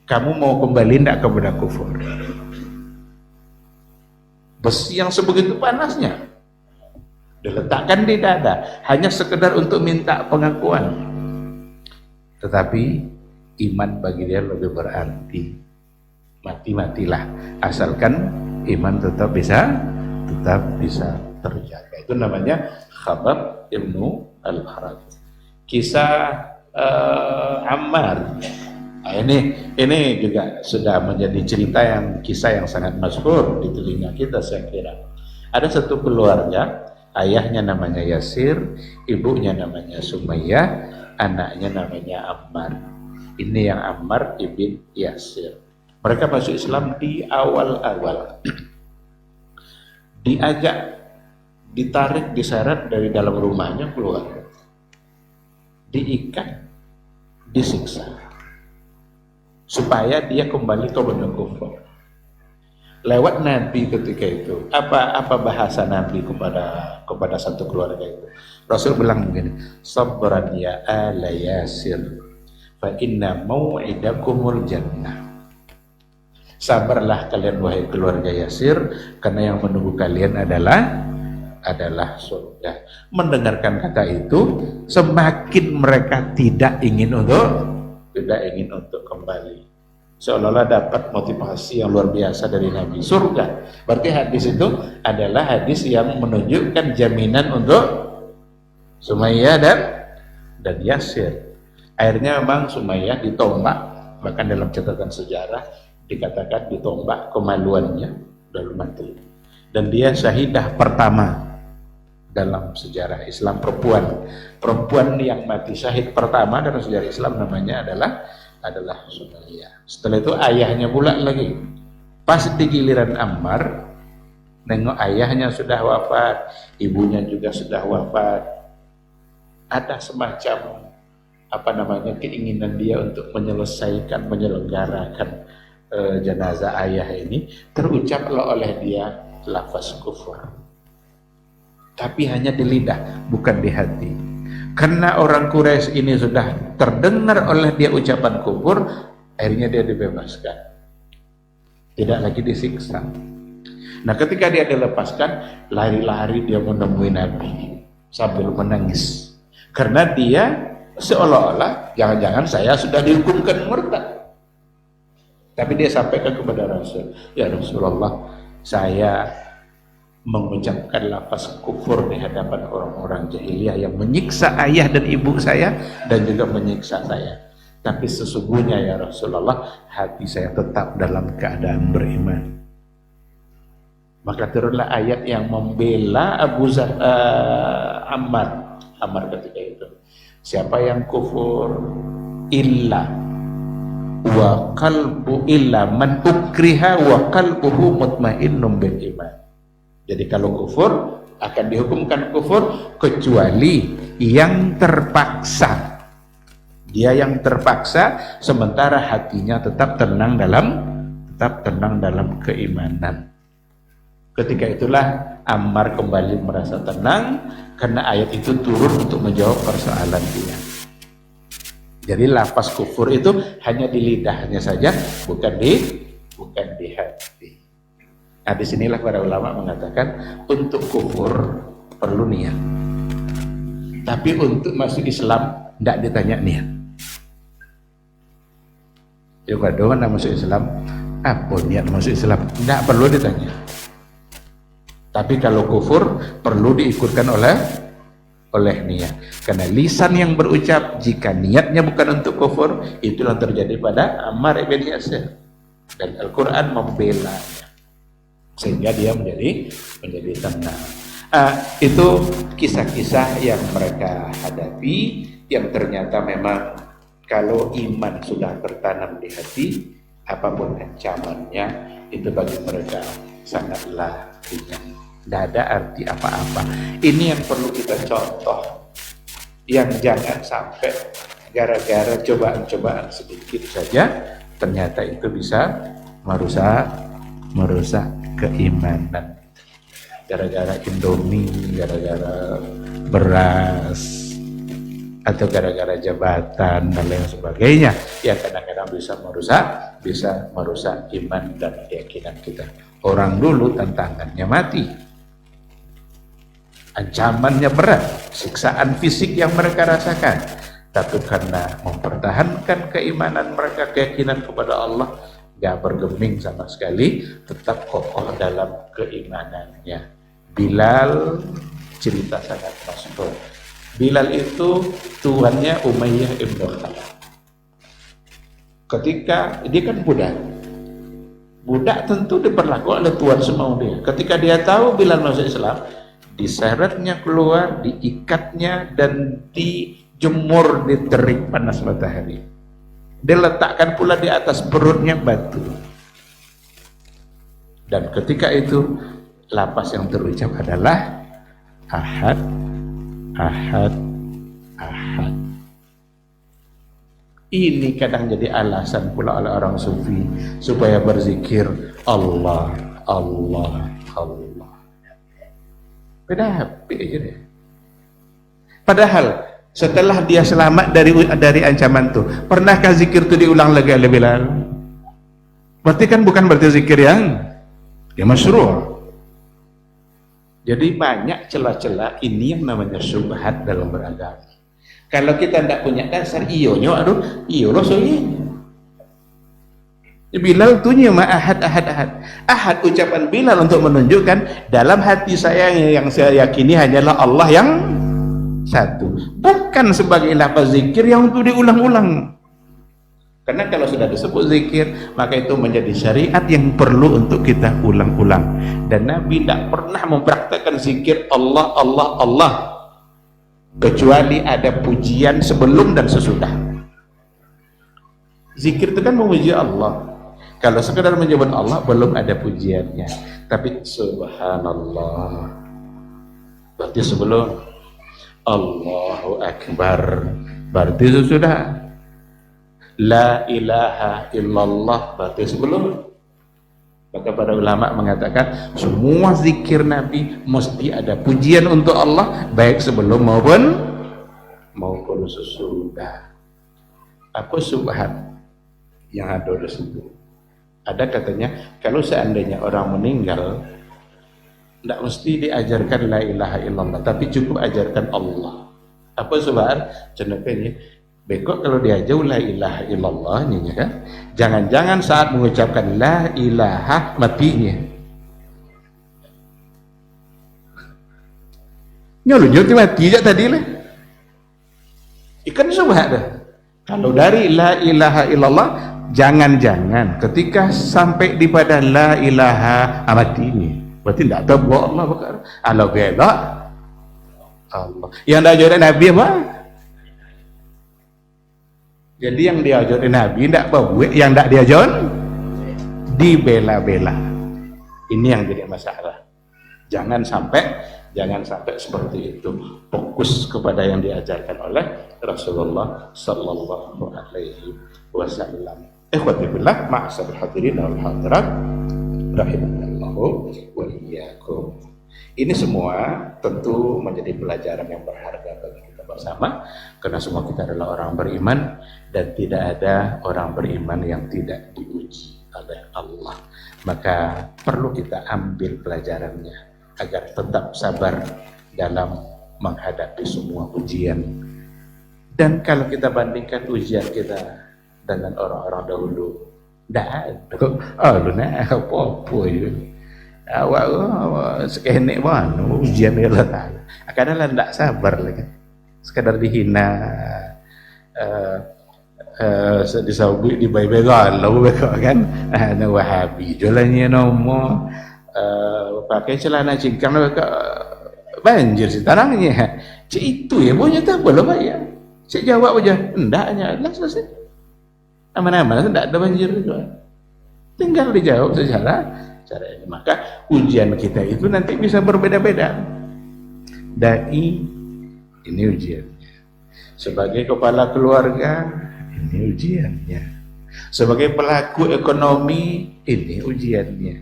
Kamu mau kembali tidak kepada kufur? Besi yang sebegitu panasnya diletakkan di dada, hanya sekedar untuk minta pengakuan. Tetapi iman bagi dia lebih berarti. Mati-matilah, asalkan iman tetap bisa terjaga. Itu namanya Khabbab ibnu al-Harat. Kisah Ammar. Nah, ini juga sudah menjadi cerita kisah yang sangat masyhur di telinga kita, saya kira. Ada satu keluarga, ayahnya namanya Yasir, ibunya namanya Sumayyah, anaknya namanya Ammar. Ini yang Ammar ibn Yasir. Mereka masuk Islam di awal-awal. Diajak, ditarik, diseret dari dalam rumahnya keluar. Diikat, disiksa. Supaya dia kembali kepada kufur. Lewat Nabi ketika itu, apa bahasa Nabi kepada satu keluarga itu? Rasul bilang begini, sabran ya ala Yasir, fa inna mau'idakumul jannah. Sabarlah kalian wahai keluarga Yasir, karena yang menunggu kalian adalah surga. Mendengarkan kata itu, semakin mereka tidak ingin untuk kembali. Seolah-olah dapat motivasi yang luar biasa dari Nabi, surga. Berarti hadis itu adalah hadis yang menunjukkan jaminan untuk Sumayyah dan Yasir. Akhirnya memang Sumayyah ditombak, bahkan dalam catatan sejarah dikatakan ditombak kemaluannya lalu mati. Dan dia syahidah pertama dalam sejarah Islam, perempuan yang mati syahid pertama dalam sejarah Islam namanya adalah Sumayyah. Setelah itu ayahnya pula lagi. Pas di giliran Ammar, nengok ayahnya sudah wafat, ibunya juga sudah wafat. Ada semacam keinginan dia untuk menyelenggarakan jenazah ayah ini. Terucaplah oleh dia lafaz kufur. Tapi hanya di lidah, bukan di hati. Karena orang Quraisy ini sudah terdengar oleh dia ucapan kufur, akhirnya dia dibebaskan. Tidak lagi disiksa. Nah, ketika dia dilepaskan, lari-lari dia menemui Nabi sambil menangis. Karena dia seolah-olah jangan-jangan saya sudah dihukumkan murtad. Tapi dia sampaikan kepada Rasul, ya Rasulullah, saya mengucapkan lafaz kufur di hadapan orang-orang jahiliyah yang menyiksa ayah dan ibu saya dan juga menyiksa saya. Tapi sesungguhnya ya Rasulullah, hati saya tetap dalam keadaan beriman. Maka turunlah ayat yang membela Ammar ketika itu. Siapa yang kufur illa man ukriha wa qalbuhu mutmainnun bil iman. Jadi kalau kufur akan dihukumkan kufur kecuali yang terpaksa. Dia yang terpaksa sementara hatinya tetap tenang dalam keimanan. Ketika itulah Ammar kembali merasa tenang karena ayat itu turun untuk menjawab persoalan dia. Jadi lafaz kufur itu hanya di lidahnya saja, bukan di hati. Nah, disinilah para ulama mengatakan untuk kufur perlu niat. Tapi untuk masuk Islam tidak ditanya niat. Coba doang masuk Islam, apa niat masuk Islam? Tidak perlu ditanya. Tapi kalau kufur perlu diikutkan oleh niat. Karena lisan yang berucap jika niatnya bukan untuk kufur, itulah terjadi pada Ammar ibn Yasir. Dan Al-Quran membelanya sehingga dia menjadi tenang. Itu kisah-kisah yang mereka hadapi, yang ternyata memang kalau iman sudah tertanam di hati, apapun ancamannya itu bagi mereka sangatlah ringan. Tidak ada arti apa-apa. Ini yang perlu kita contoh, yang jangan sampai gara-gara cobaan-cobaan sedikit saja ternyata itu bisa merusak merusak keimanan. Gara-gara Indomie, gara-gara beras, atau gara-gara jabatan dan lain sebagainya, yang kadang-kadang bisa merusak iman dan keyakinan kita. Orang dulu tantangannya mati, ancamannya berat, siksaan fisik yang mereka rasakan, tapi karena mempertahankan keimanan mereka, keyakinan kepada Allah, gak bergeming sama sekali, tetap kokoh dalam keimanannya. Bilal cerita sangat masyhur. Bilal itu tuannya Umayyah ibn Khalaf. Ketika dia kan budak tentu diperlakukan oleh tuan semau dia. Ketika dia tahu Bilal masuk Islam, diseretnya keluar, diikatnya dan dijemur di terik panas matahari. Dia letakkan pula di atas perutnya batu. Dan ketika itu lapas yang terucap adalah Ahad, Ahad, Ahad. Ini kadang jadi alasan pula oleh orang sufi supaya berzikir Allah, Allah, Allah. Beda aja deh. Padahal setelah dia selamat dari ancaman itu, pernahkah zikir itu diulang lagi oleh Bilal? Berarti kan bukan berarti zikir yang masyru'. Jadi banyak celah-celah ini yang namanya syubhat dalam beragama. Kalau kita tidak punya dasar, iyo lo soalnya. Bilal tunya ahad, ahad, ahad. Ahad ucapan Bilal untuk menunjukkan dalam hati saya yang saya yakini hanyalah Allah yang satu. Bukan sebagai lafaz zikir yang untuk diulang-ulang. Karena kalau sudah disebut zikir, maka itu menjadi syariat yang perlu untuk kita ulang-ulang. Dan Nabi tidak pernah mempraktekkan zikir Allah, Allah, Allah, kecuali ada pujian sebelum dan sesudah. Zikir itu kan memuji Allah. Kalau sekedar menyebut Allah, belum ada pujiannya. Tapi subhanallah, berarti sebelum. Allahu Akbar, berarti sesudah. La ilaha illallah, berarti sebelum. Maka para ulama mengatakan semua zikir Nabi mesti ada pujian untuk Allah, baik sebelum maupun sesudah. Apa subhan yang ada di situ? Ada katanya kalau seandainya orang meninggal, tidak mesti diajarkan la ilaha illallah, tapi cukup ajarkan Allah. Apa subhan? Contohnya bekok kalau dia jauh la ilaha illallah nya kan, jangan-jangan saat mengucapkan la ilaha matinya. Nyuruh mati aja tadi lah. Ikan subhan dah. Kalau dari la ilaha illallah, jangan-jangan ketika sampai di pada la ilaha matinya, berarti tidak tahu bahwa Allah bakal. Allah beda Allah. Yang diajarin Nabi apa? Jadi yang diajarin Nabi tidak bawa, yang tidak diajarin dibela-bela. Ini yang jadi masalah. Jangan sampai seperti itu. Fokus kepada yang diajarkan oleh Rasulullah sallallahu alaihi wasallam. Ikhwati billah, ma'asyiral hadirin wal hadirat, rahimanallahu wa iyyakum. Ini semua tentu menjadi pelajaran yang berharga bagi kita bersama, karena semua kita adalah orang beriman dan tidak ada orang beriman yang tidak diuji oleh Allah. Maka perlu kita ambil pelajarannya agar tetap sabar dalam menghadapi semua ujian. Dan kalau kita bandingkan ujian kita dengan orang-orang dahulu, tidak ada. Lu nak apa-apa itu. Awak sekenek mana ujian Allah Ta'ala. Kadang-kadang tidak sabar lagi. Sekadar dihina, disabui di bayi-bayi lalu kan, Wahabi jalannya nomor, pakai celana cingkang mereka banjir si tanangnya. Cik itu ya, punya tak boleh pak ya. Cik jawab aja, hendaknya, lah selesai. Aman-aman, tidak ada banjir juga. Tinggal dijawab secara ini. Maka ujian kita itu nanti bisa berbeda-beda. Dai, ini ujiannya. Sebagai kepala keluarga, ini ujiannya. Sebagai pelaku ekonomi, ini ujiannya.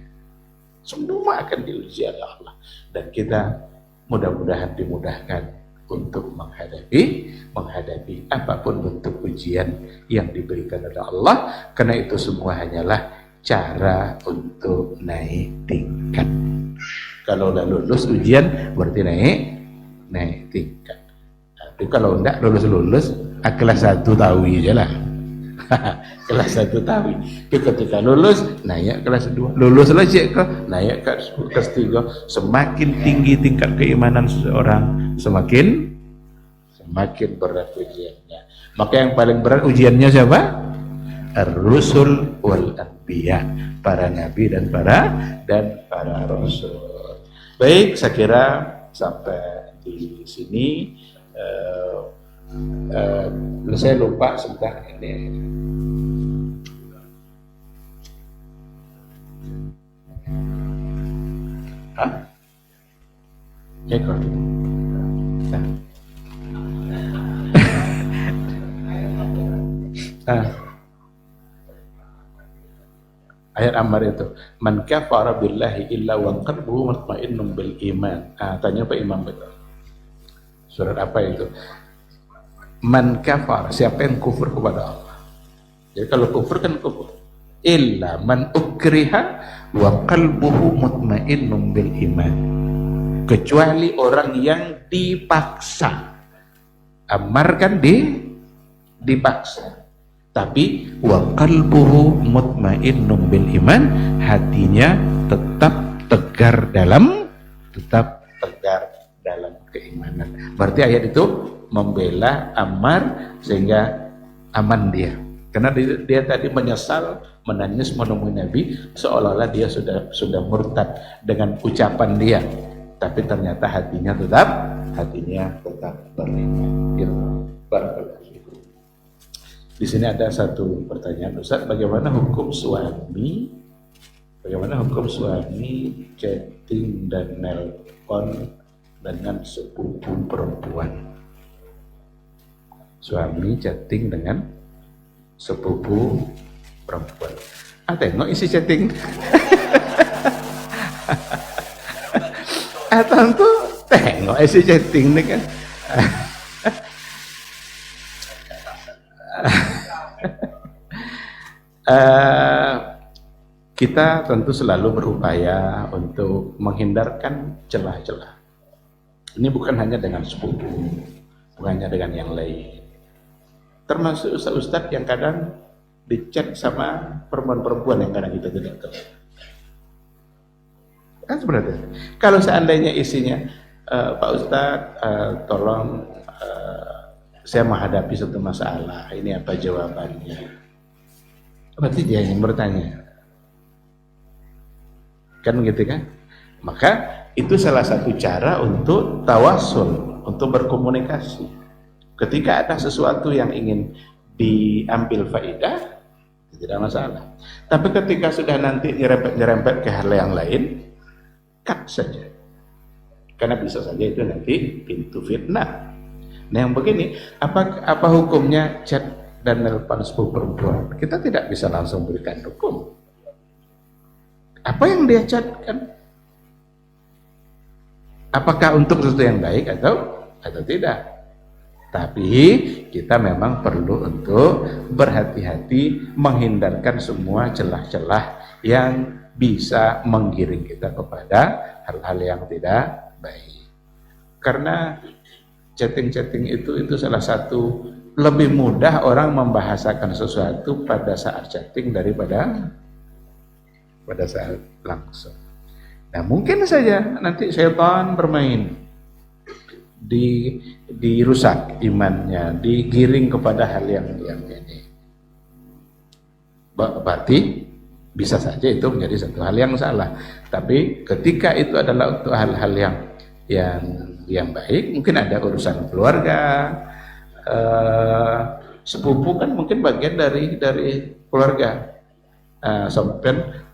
Semua akan diuji oleh Allah. Dan kita mudah-mudahan dimudahkan untuk menghadapi apapun bentuk ujian yang diberikan oleh Allah, karena itu semua hanyalah cara untuk naik tingkat. Kalau udah lulus ujian berarti naik tingkat. Tapi kalau enggak lulus kelas 1 tawi aja lah. Kelas 1 tawi. Ketika lulus naik kelas 2. Lulus lagi ke naik ke kelas 3. Semakin tinggi tingkat keimanan seseorang, semakin berat ujiannya. Maka yang paling berat ujiannya siapa? Ar-rusul wal anbiya, para nabi dan para rasul. Baik, saya kira sampai di sini. Saya lupa sebentar ini. Ya kalau gitu. Ayat Ammar itu, man kafara billahi illa wa qalbuhu mutmainnun bil iman. Tanya Pak Imam betul. Surat apa itu? Man kafar, siapa yang kufur kepada Allah. Jadi kalau kufur kan kufur. Illa man ukriha wa qalbuhu mutmainnun bil iman. Kecuali orang yang dipaksa. Ammar kan dipaksa. Tapi wa qalbuhu mutmainnun bil iman, hatinya tetap tegar dalam keimanan. Berarti ayat itu membela Ammar sehingga aman dia. Karena dia tadi menyesal, menangis menemui Nabi seolah-olah dia sudah murtad dengan ucapan dia. Tapi ternyata hatinya tetap beriman. Gitu. Di sini ada satu pertanyaan, Ustaz, bagaimana hukum suami chatting dan nelpon dengan sepupu perempuan? Suami chatting dengan sepupu perempuan. Tengok isi chatting. Tentu tengok isi chatting nih kan. Kita tentu selalu berupaya untuk menghindarkan celah-celah. Ini bukan hanya dengan sepupu, bukan hanya dengan yang lain. Termasuk ustaz-ustaz yang kadang dicat sama perempuan-perempuan yang kadang kita tidak tahu. Kan sebenarnya, kalau seandainya isinya, Pak Ustaz, tolong saya menghadapi satu masalah, ini apa jawabannya? Berarti dia yang bertanya. Kan begitu kan? Maka itu salah satu cara untuk tawasul, untuk berkomunikasi. Ketika ada sesuatu yang ingin diambil faedah, tidak masalah. Tapi ketika sudah nanti nyerempet ke hal yang lain, cut saja. Karena bisa saja itu nanti pintu fitnah. Nah yang begini, apa hukumnya chat dan nelpon sepupu perempuan? Kita tidak bisa langsung berikan hukum. Apa yang dia chatkan? Apakah untuk sesuatu yang baik atau tidak? Tapi kita memang perlu untuk berhati-hati menghindarkan semua celah-celah yang bisa menggiring kita kepada hal-hal yang tidak baik. Karena chatting-chatting itu salah satu, lebih mudah orang membahasakan sesuatu pada saat chatting daripada pada saat langsung. Nah mungkin saja nanti setan bermain, dirusak imannya, digiring kepada hal yang ini. Berarti bisa saja itu menjadi satu hal yang salah. Tapi ketika itu adalah untuk hal-hal yang baik, mungkin ada urusan keluarga, sepupu kan mungkin bagian dari keluarga.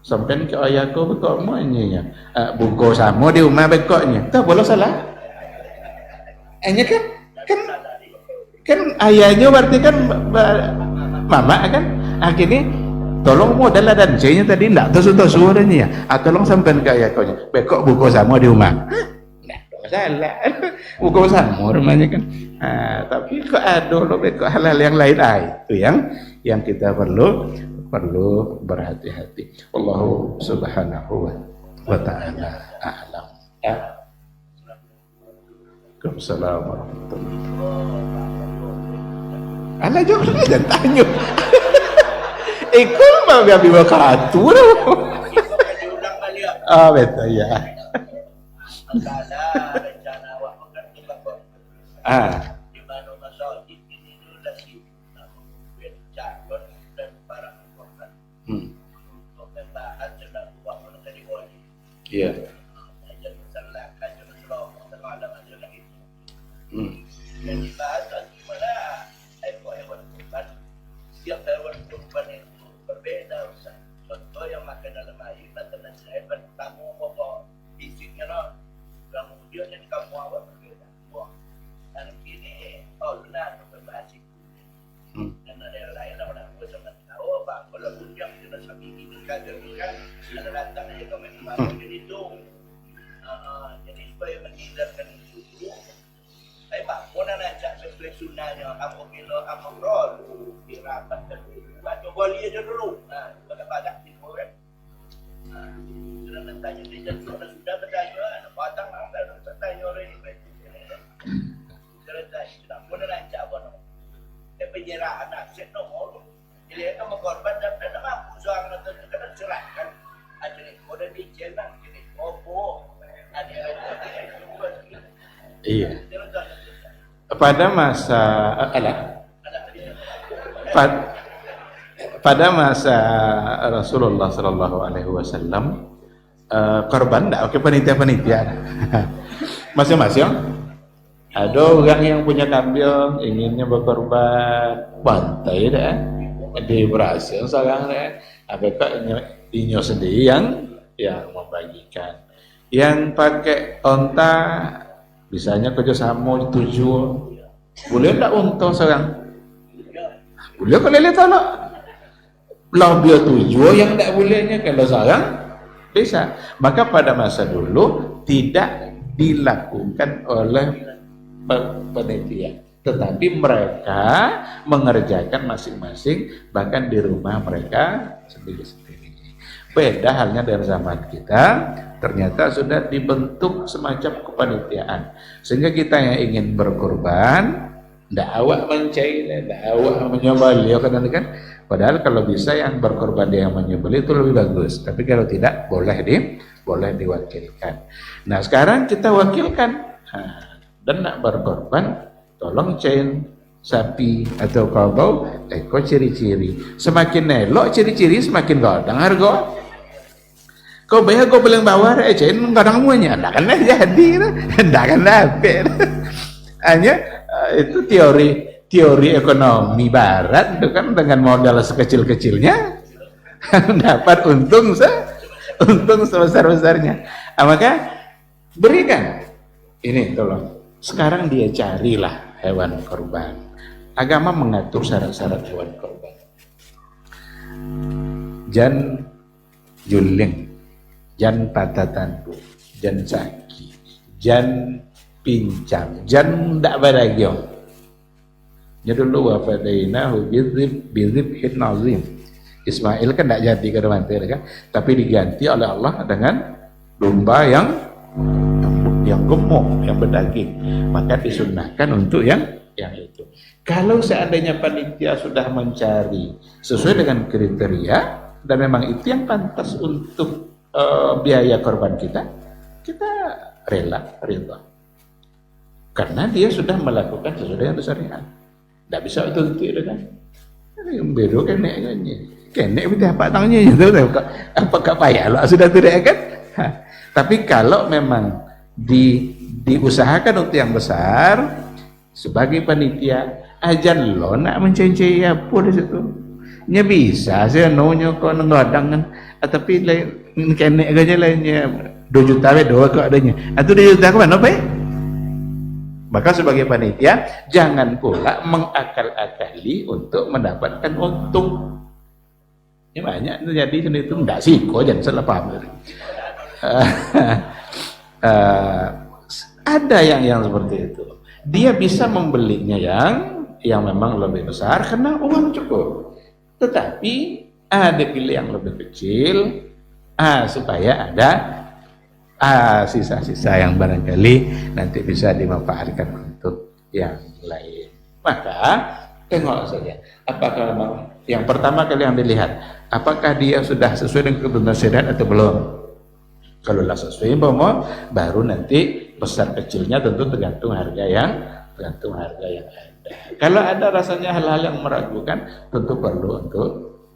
Sampai ke ayahku bekok monya, buko sama di rumah bekoknya, tak boleh salah. Hanya kan ayahnya berarti kan mama kan, akhirnya tolong modal dan C-nya tadi enggak tahu suaranya ya. Tolong sampean ke ayah kau bekok buku sama di rumah. Nah, salah. Buku sama rumahnya kan. Tapi kok ada lo bekok halal yang lain itu yang kita perlu berhati-hati. Wallahu subhanahu wa ta'ala a'lam. Waalaikumsalam warahmatullahi wabarakatuh. Alah jawab saja tanya. Ikut mau biar bakatur. Betul ya. Rencana awak makan kita kok. Di mana masuk ini dulu lagi calon dan para korban. Untuk membahas tentang uang mengenai wali. Iya. Jangan salah kajian Islam terlalu aja lagi. Dan dibahas gimana hewan kurban. Setiap hewan kurban itu berbeda Ustaz. Contoh yang makan dalam air dan saya bertamu pokok fisiknya no. Kemudian yang kamu awal berbeda. Dan kini benar berbahas itu. Dan ada yang lain orang bersama tahu apa kalau yang sudah sampai ini kajian kan ada datang aja komen baru jadi itu. Jadi supaya menghindarkan itu. Saya bangun aja sesuai sunnahnya. Kamu kilo kamu roll dirapatkan dulu. Baca wali aja dulu. Pada di kan. Sudah bertanya dia sudah bertanya patang angkat bertanya orang ini. Sudah pun aja apa no. Penjara anak set nomor. Jadi kamu korban dan mampu soal nanti kena serahkan. Ada ni kode di channel ini. Ada iya. Pada masa pada masa Rasulullah Sallallahu Alaihi Wasallam korban tidak oke panitia masing-masing ada orang yang punya kambing inginnya berkorban bantai dah di berhasil sekarang dah apakah inyo sendiri yang membagikan yang pakai onta bisanya kerjasama tujuh boleh tak untung seorang boleh kalau lihat tak belah dia tujuh yang tak bolehnya kalau seorang bisa. Maka pada masa dulu tidak dilakukan oleh panitia, tetapi mereka mengerjakan masing-masing bahkan di rumah mereka sendiri-sendiri. Beda halnya dari zaman kita, ternyata sudah dibentuk semacam kepanitiaan sehingga kita yang ingin berkorban ndak awak mencari, ndak awak menyembelih kan. Padahal kalau bisa yang berkorban dia yang menyembelih itu lebih bagus. Tapi kalau tidak boleh diwakilkan. Nah sekarang kita wakilkan dan nak berkorban, tolong cain sapi atau kerbau, kau ciri-ciri. Semakin elok ciri-ciri semakin godang harga. Kau bayar kau paling bawah, cain godang semuanya, ndak akan jadi, ndak akan dapat. Hanya itu teori ekonomi barat itu kan dengan modal sekecil-kecilnya dapat untung sebesar-besarnya. Maka berikan ini tolong. Sekarang dia carilah hewan korban. Agama mengatur syarat-syarat hewan korban. Jan juling, jan patah tandu, jan saki, jan pincang, jan ndak baragyo. Ya dulu wafadainahu bizibhin nazim. Ismail kan tidak jadi ke depan kan, tapi diganti oleh Allah dengan domba yang gemuk, yang berdaging. Maka disunnahkan untuk yang itu. Kalau seandainya panitia sudah mencari sesuai dengan kriteria dan memang itu yang pantas untuk biaya korban kita rela. Karena dia sudah melakukan sesuai dengan syariat. Tidak bisa itu kan? Yang bedo kenek betul apa tangannya itu apakah payah lo sudah tidak kan? Tapi kalau memang diusahakan untuk yang besar sebagai panitia, ajan lo nak mencari apa di situ? Nya bisa saya nonyo kau nenggadang kan, tapi kenek aja lainnya 2 juta dua kok adanya. Atau 2 juta ke mana pak? Maka sebagai panitia jangan pula mengakal-akali untuk mendapatkan untung. Ya banyak terjadi itu enggak sih, kok jangan salah paham. Ada yang seperti itu. Dia bisa membelinya yang memang lebih besar karena uang cukup. Tetapi ada pilih yang lebih kecil, supaya ada sisa-sisa yang barangkali nanti bisa dimanfaatkan untuk yang lain. Maka tengok saja, apakah memang yang pertama kali yang dilihat, apakah dia sudah sesuai dengan ketentuan syariat atau belum. Kalau lah sesuai baru nanti besar kecilnya tentu tergantung harga yang ada. Kalau ada rasanya hal-hal yang meragukan, tentu perlu untuk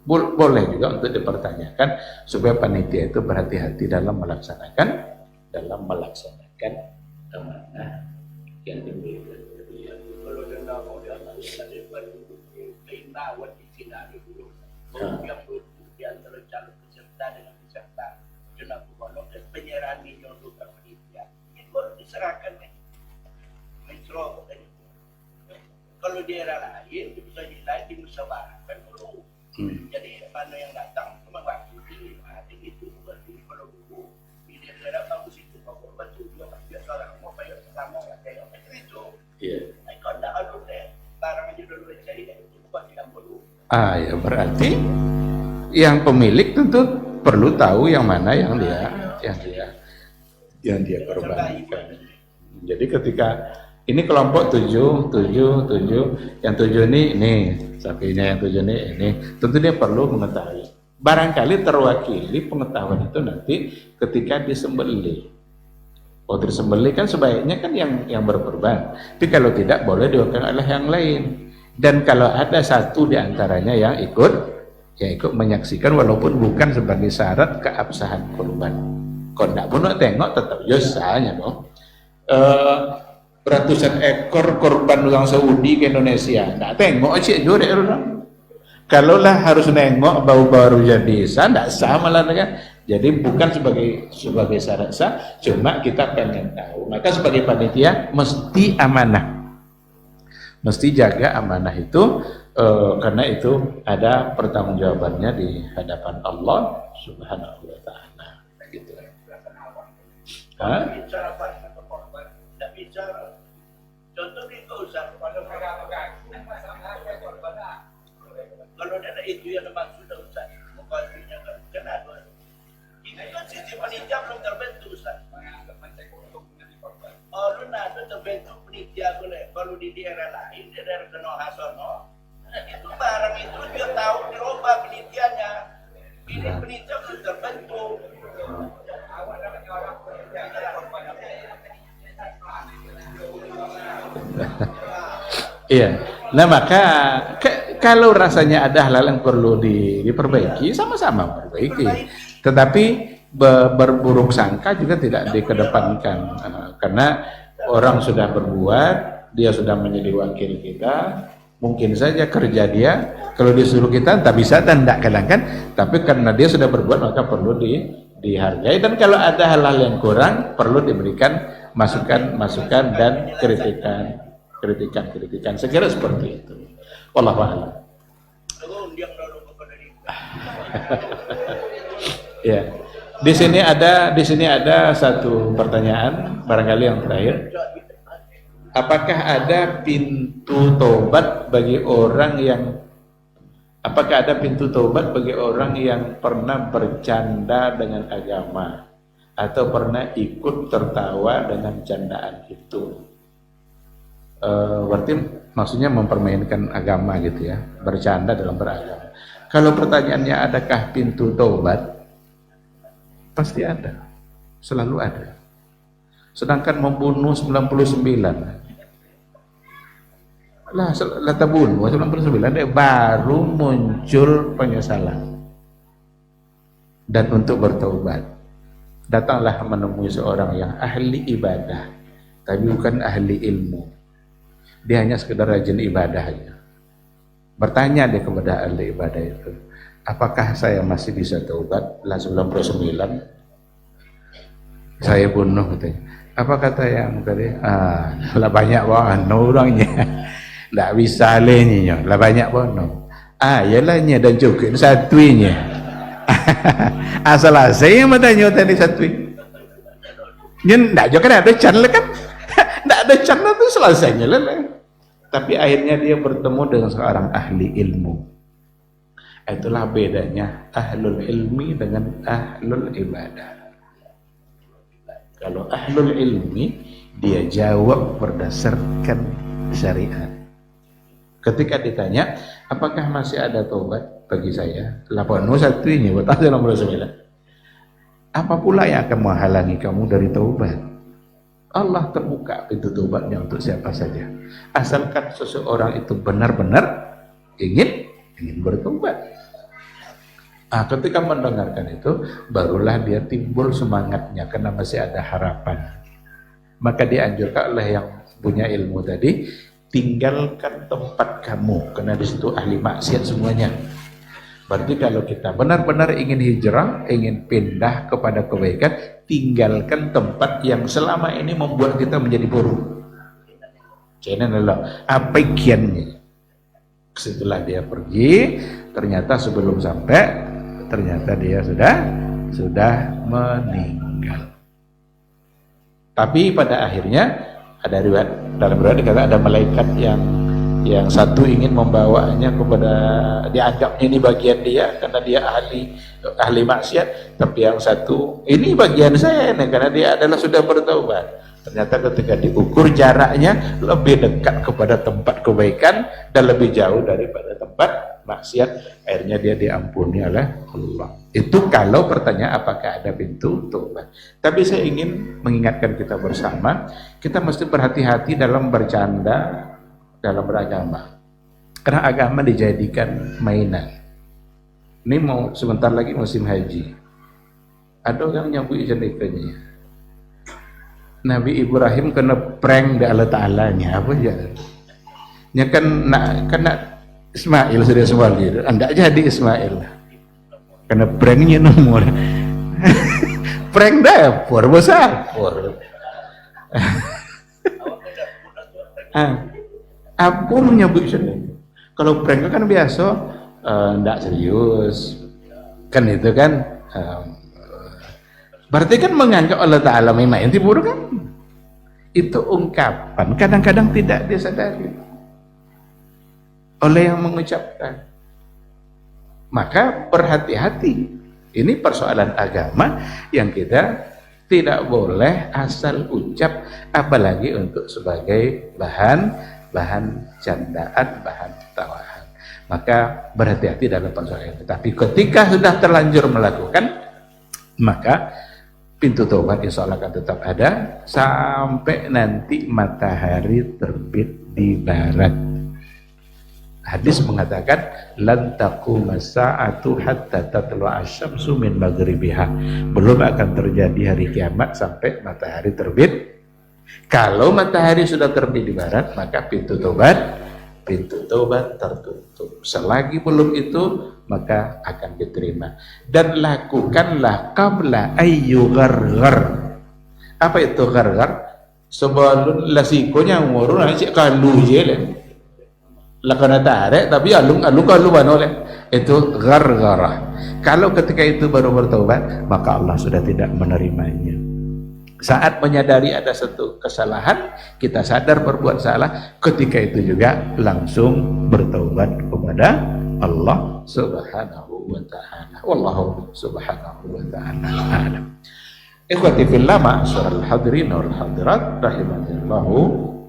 boleh juga untuk dipertanyakan supaya panitia itu berhati-hati dalam melaksanakan amanah yang diberikan. Kalau dia mau dia akan ada keindahan di sini dulu. Yang di antara calon peserta dengan peserta, jangan boleh penyerahan minyak untuk panitia. Itu harus diserahkan nih. Mentro kalau daerah lain bisa dinilai dimusyawarahkan dulu. Jadi mana yang datang cuma wakili, itu berarti kalau dulu di daerah bagus itu kalau betul juga biasa orang mau bayar sama kayak macam itu. Iya. Kalau tidak ada barang aja dulu cari itu bukan tidak perlu. Ya berarti yang pemilik tentu perlu tahu yang mana yang dia korbankan. Jadi ketika ini kelompok 7, yang 7 ini sapinya, yang 7 ini, tentu dia perlu mengetahui. Barangkali terwakili pengetahuan itu nanti ketika disembelih. Oh, disembelih kan sebaiknya kan yang berkorban. Tapi kalau tidak boleh diwakilkan oleh yang lain. Dan kalau ada satu di antaranya yang ikut menyaksikan walaupun bukan sebagai syarat keabsahan korban. Kalau tidak pun tengok tetap josanya dong. Ratusan ekor korban orang Saudi ke Indonesia, nggak tengok cik jure orang. Kalau lah harus nengok baru jadi sah, nggak sah malah kan. Jadi bukan sebagai syarat sah, cuma kita pengen tahu. Maka sebagai panitia mesti amanah, mesti jaga amanah itu, karena itu ada pertanggungjawabannya di hadapan Allah Subhanahu Wa Taala. Gitu. Contoh itu usah kalau ada itu yang maksud usah mukasinya kan kenapa ini kan sisi panitia belum terbentuk usah lu ada terbentuk panitia boleh kalau di daerah lain di daerah Hasono itu barang itu dia tahu dirubah penitiannya ini penitia belum terbentuk. Iya. Nah maka kalau rasanya ada hal yang perlu diperbaiki, sama-sama perbaiki. Tetapi berburuk sangka juga tidak dikedepankan, karena orang sudah berbuat, dia sudah menjadi wakil kita. Mungkin saja kerja dia, kalau disuruh kita tak bisa dan tidak kadang-kadang, tapi karena dia sudah berbuat maka perlu dihargai. Dan kalau ada hal-hal yang kurang, perlu diberikan masukan dan kritikan. Sekira seperti itu. Wallahu a'lam. Ya. Di sini ada satu pertanyaan barangkali yang terakhir. Apakah ada pintu taubat bagi orang yang pernah bercanda dengan agama atau pernah ikut tertawa dengan candaan itu? Berarti maksudnya mempermainkan agama gitu ya, bercanda dalam beragama. Kalau pertanyaannya adakah pintu taubat, pasti ada, selalu ada. Sedangkan membunuh 99 lah tabun 99 dia baru muncul penyesalan dan untuk bertaubat datanglah menemui seorang yang ahli ibadah tapi bukan ahli ilmu, dia hanya sekedar rajin ibadah aja. Bertanya dia kepada ahli ibadah itu, apakah saya masih bisa taubat? Lah 99 saya bunuh katanya. Apa kata yang tadi? Lah banyak banget orangnya. Nggak bisa leninya, lah banyak bono. Yalahnya dan cukup satunya. Asal saya yang bertanya tadi satu. Ndak juga kan ada channel kan? Ndak ada channel tuh selesainya lah. Tapi akhirnya dia bertemu dengan seorang ahli ilmu. Itulah bedanya ahlul ilmi dengan ahlul ibadah. Kalau ahlul ilmi dia jawab berdasarkan syariat. Ketika ditanya, apakah masih ada taubat bagi saya? Lapanu satu ini, bertanya nomor 9. Apa pula yang akan menghalangi kamu dari taubat? Allah terbuka pintu taubatnya untuk siapa saja. Asalkan seseorang itu benar-benar ingin bertaubat. Ketika mendengarkan itu, barulah dia timbul semangatnya karena masih ada harapan. Maka dianjurkan oleh yang punya ilmu tadi, tinggalkan tempat kamu, karena di situ ahli maksiat semuanya. Berarti kalau kita benar-benar ingin hijrah, ingin pindah kepada kebaikan, tinggalkan tempat yang selama ini membuat kita menjadi buruk. Jangan adalah apa kiannya. Setelah dia pergi, ternyata sebelum sampai, ternyata dia sudah meninggal. Tapi pada akhirnya ada riwayat, dalam riwayat dikatakan ada malaikat yang satu ingin membawanya kepada, dianggapnya ini bagian dia karena dia ahli maksiat, tapi yang satu ini bagian saya nih, karena dia adalah sudah bertaubat. Ternyata ketika diukur jaraknya lebih dekat kepada tempat kebaikan dan lebih jauh daripada tempat maksiat, akhirnya dia diampuni oleh Allah. Itu kalau pertanyaan apakah ada pintu taubat. Tapi saya ingin mengingatkan kita bersama, kita mesti berhati-hati dalam bercanda dalam beragama, karena agama dijadikan mainan. Ini mau sebentar lagi musim haji, ada orang nyambut ikan-ikannya. Nabi Ibrahim kena prank dari Allah Ta'alanya, apa ya? Nya kan nak Ismail sudah sembali, anda jadi Ismail, kena pranknya nomor. Prank dapur besar. Apa menyebut sini? Kalau prank kan biasa, ndak serius, kan itu kan. Berarti kan menganggap Allah Ta'ala main tidur kan? Itu ungkapan, kadang-kadang tidak disadari oleh yang mengucapkan. Maka berhati-hati. Ini persoalan agama yang kita tidak boleh asal ucap, apalagi untuk sebagai bahan candaan, bahan tawahan. Maka berhati-hati dalam persoalan itu. Tapi ketika sudah terlanjur melakukan, maka pintu taubat insya Allah akan tetap ada sampai nanti matahari terbit di barat. Hadis mengatakan lan taquma sa'atu hatta tatlu'a asy-syamsu min maghribiha. Belum akan terjadi hari kiamat sampai matahari terbit. Kalau matahari sudah terbit di barat, maka pintu taubat tertutup. Selagi belum itu, maka akan diterima. Dan lakukanlah qabla ayyugharghar. Apa itu gharghar? Sebelum lasikonya umur nanti kalu je lah. Lakana tarik tapi kalu banoleh. Itu ghargharah. Kalau ketika itu baru bertaubat, maka Allah sudah tidak menerimanya. Saat menyadari ada satu kesalahan, kita sadar berbuat salah, ketika itu juga langsung bertaubat kepada Allah Subhanahu wa ta'ala. Wallahu subhanahu wa ta'ala a'lam. Ikhwati fillah, ma'asyiral hadirin wal hadirat rahimanillahu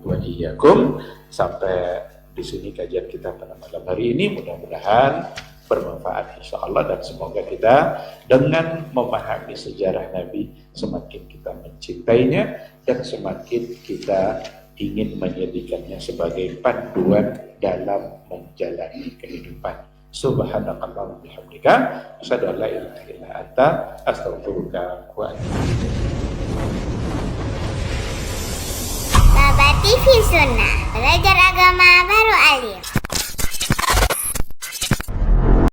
wa iyyakum. Sampai di sini kajian kita pada malam hari ini, mudah-mudahan bermanfaat insyaallah, dan semoga kita dengan memahami sejarah Nabi semakin kita mencintainya dan semakin kita ingin menjadikannya sebagai panduan dalam menjalani kehidupan. Subhanakallahumma bihamdika asyhadu an la ilaha illa anta astaghfiruka wa atubu ilaik. Baba TV Sunnah, belajar agama baru alim.